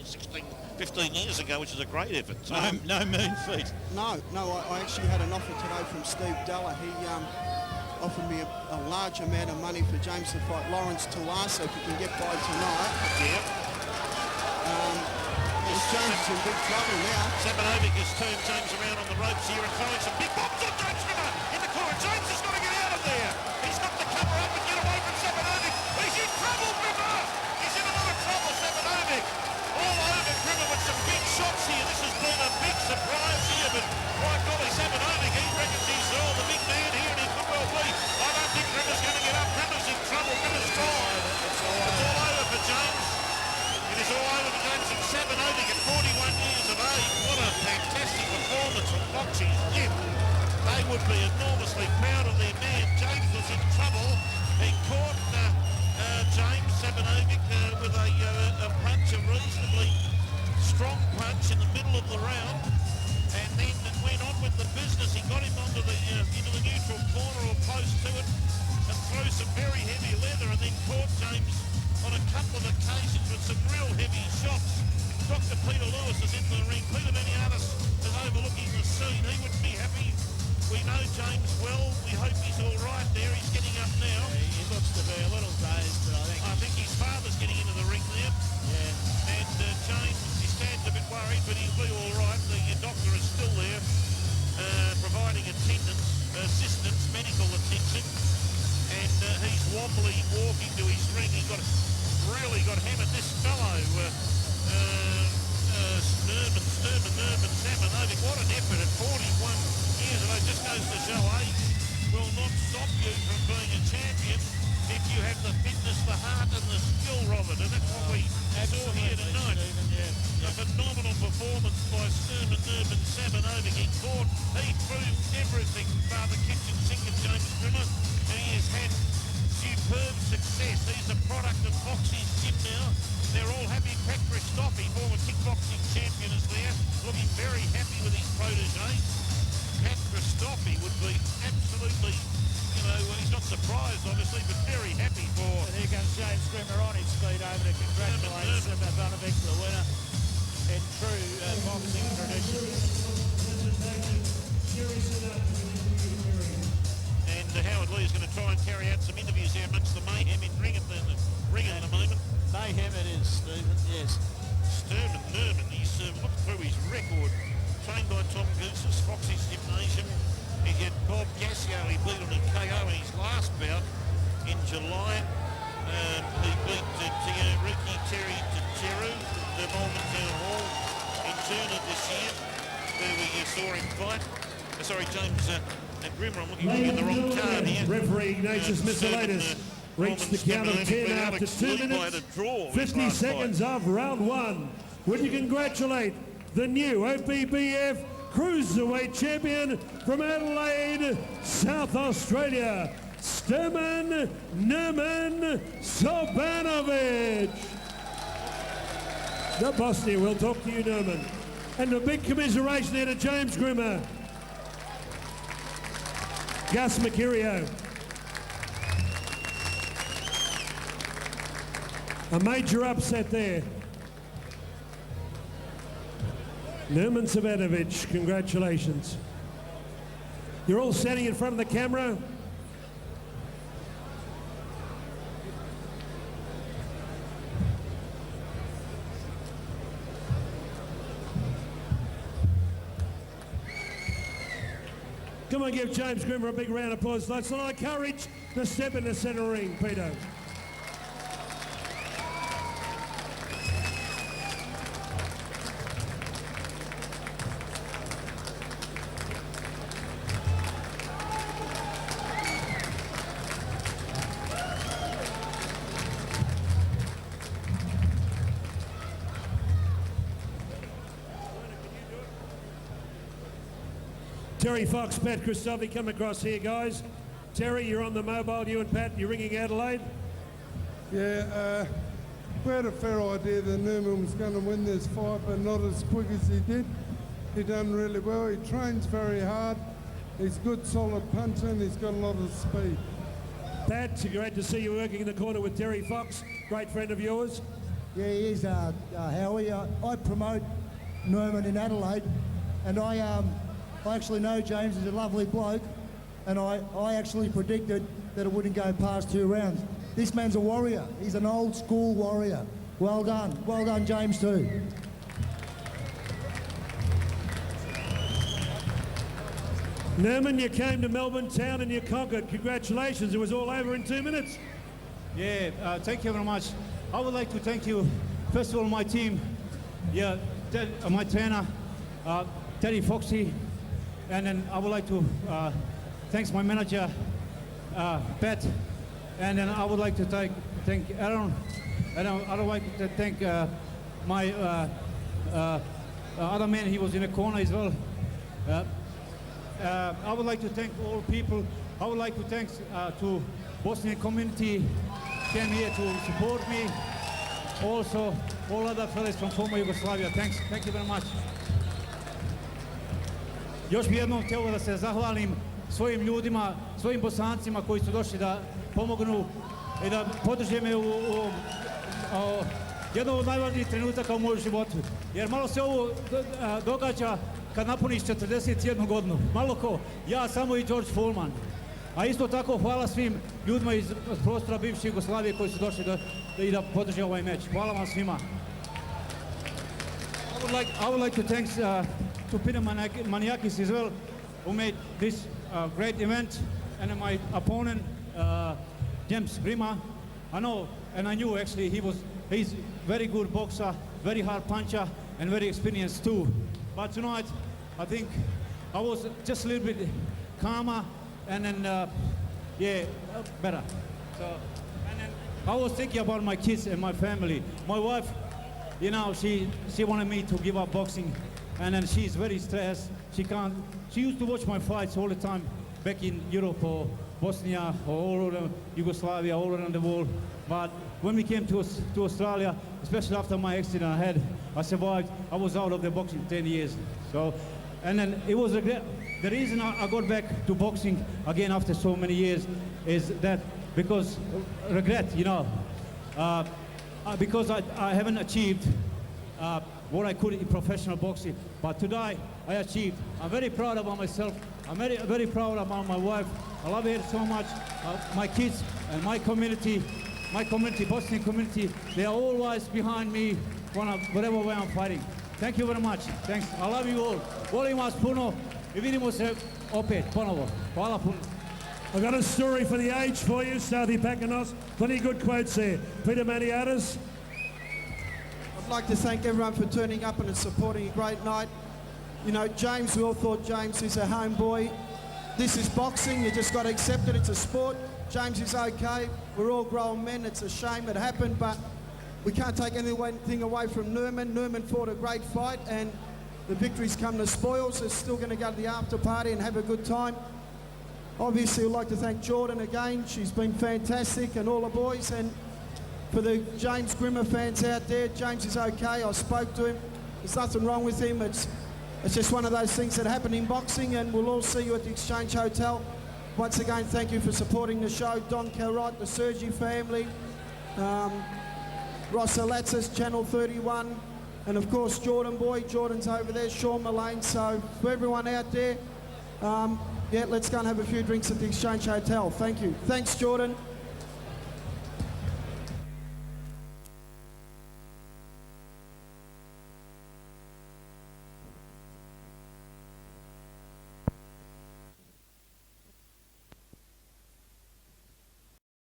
years ago, which is a great effort. So No mean feat. No, I actually had an offer today from Steve Della. He offered me a large amount of money for James to fight Lawrence Tuasa if he can get by tonight. Yeah. James is in big trouble now. Sabanovic has turned James around on the ropes here and throwing some big bombs on James Grima in the corner. James has got to get out of there. He's got to cover up and get away from Sabanovic. He's in trouble, Grima. He's in a lot of trouble, Sabanovic. All over Grima with some big shots here. This has been a big surprise here, but by golly, Sabanovic, he reckons he's the big man here, and he could well be. I don't think Grima's going to get up. Grima's in trouble. Grima's gone. It's all over for James. It is all over for James, and Sabanovic at 41 years of age. What a fantastic performance from boxing. Yeah. They would be enormously proud of their man. James was in trouble. He caught James Sabanovic with a punch, a reasonably strong punch in the middle of the round, and then it went on with the business. He got him onto into the neutral corner or close to it and threw some very heavy leather, and then caught James on a couple of occasions with some real heavy shots. Dr. Peter Lewis is in the ring. Peter Meniatis is overlooking the scene. He wouldn't be happy. We know James well. We hope he's all right there. He's getting up now. He looks to be a little dazed, but I think his father's getting into the ring there. Yeah. And James, he stands a bit worried, but he'll be all right. The doctor is still there, providing assistance, medical attention. And he's wobbly walking to his ring. He really got hammered. This fellow, Nermin Sabanovic, what an effort at 41 will not stop you from being a champion if you have the fitness, the heart and the skill of it. And that's what we saw here tonight. A phenomenal performance by Sturman, Nermin, Sabanovic. He proved everything Father Kitchen Sink and James Grima, and he has had superb success. He's a product of Foxy's gym now. They're all happy. Pat Christophe, former kickboxing champion, is there, looking very happy with his protege. Pat Christophe would be absolutely, you know, he's not surprised obviously, but very happy for... And here comes James Grima on his feet over to congratulate Sabanovic, the winner, in true boxing tradition. And Howard Lee is going to try and carry out some interviews here amongst the mayhem in ring at the moment. Mayhem it is, Stephen, yes. Sturman, Nermin, he's looked through his record. Trained by Tom Goose's Foxy's Gymnasium. He had Bob Gassio, he beat on a KO in his last bout in July. He beat Ricky Terry Teru, the Melbourne Town Hall in June of this year, where we saw him fight. James Grima, I'm looking in the wrong card here. Referee Ignatius Mitsoulitis reached the count of 10 after 2 minutes, 50 seconds of round 1. Would you congratulate the new OPBF Cruiserweight Champion from Adelaide, South Australia, Sturman Nermin Sabanovic. The Bosnia will talk to you, Nermin. And a big commiseration here to James Grima. Gus Mercurio. A major upset there. Nermin Sabanovic, congratulations. You're all standing in front of the camera. Come on, give James Grima a big round of applause. Let's all encourage the step in the centre ring, Peter. Terry Fox, Pat Christophe, come across here, guys. Terry, you're on the mobile. You and Pat, you're ringing Adelaide. Yeah, we had a fair idea that Nermin was going to win this fight, but not as quick as he did. He done really well. He trains very hard. He's good, solid puncher, and he's got a lot of speed. Pat, great to see you working in the corner with Terry Fox, great friend of yours. Yeah, he is, Howie. I promote Nermin in Adelaide, and I actually know James is a lovely bloke, and I actually predicted that it wouldn't go past 2 rounds. This man's a warrior. He's an old school warrior. Well done. Well done, James, too. Nermin, you came to Melbourne town and you conquered. Congratulations. It was all over in 2 minutes. Yeah, thank you very much. I would like to thank you, first of all, my team, my trainer, Terry Foxy, and then I would like to thank my manager, Pat, and then I would like to thank Aaron, and I would like to thank my other man. He was in the corner as well. I would like to thank all people. I would like to thank to Bosnian community came here to support me. Also, all other fellas from former Yugoslavia. Thank you very much. Još bi jednom htio da se zahvalim svojim ljudima, svojim Bosancima koji su došli da pomognu i da podrže me u jednom od najvažnijih trenutaka u mojem životu. Jer malo se ovo događa kad napuniš 41 godinu. Malo ko ja samo i George Foreman. A isto tako hvala svim ljudima iz prostora bivše Jugoslavije koji su došli da podrže ovaj meč. Hvala vam svima. I would like to thank to Peter Maniakis as well, who made this great event, and my opponent, James Grima. I know, and I knew actually he's very good boxer, very hard puncher, and very experienced too. But tonight, I think I was just a little bit calmer, and then better. So, and then I was thinking about my kids and my family. My wife, you know, she wanted me to give up boxing, and then she's very stressed. She can't. She used to watch my fights all the time back in Europe or Bosnia or all over Yugoslavia, all around the world. But when we came to Australia, especially after my accident I survived. I was out of the boxing 10 years. So, and then it was regret. The reason I got back to boxing again after so many years is that because regret, you know, because I haven't achieved what I could in professional boxing. But today I achieved. I'm very proud about myself. I'm very, very proud about my wife. I love her so much. My kids and my community, boxing community, they are always behind me whatever way I'm fighting. Thank you very much. Thanks. I love you all. Volim vas puno I vidimo se opet ponovo. Hvala puno. I've got a story for the age for you, Starthy Pakanos. Plenty of good quotes there. Peter Maniatis. I'd like to thank everyone for turning up and supporting a great night. You know, James, we all thought James is a homeboy. This is boxing, you just got to accept it, it's a sport. James is okay, we're all grown men, it's a shame it happened, but we can't take anything away from Nermin. Nermin fought a great fight and the victories come to spoils. They're still going to go to the after party and have a good time. Obviously, I'd like to thank Jordan again. She's been fantastic, and all the boys. And for the James Grima fans out there, James is okay. I spoke to him. There's nothing wrong with him. It's just one of those things that happen in boxing, and we'll all see you at the Exchange Hotel. Once again, thank you for supporting the show. Don Carrot, the Sergi family, Ross Alatzis, Channel 31, and of course Jordan Boy. Jordan's over there, Sean Mullane. So for everyone out there, yeah, let's go and have a few drinks at the Exchange Hotel. Thank you. Thanks, Jordan.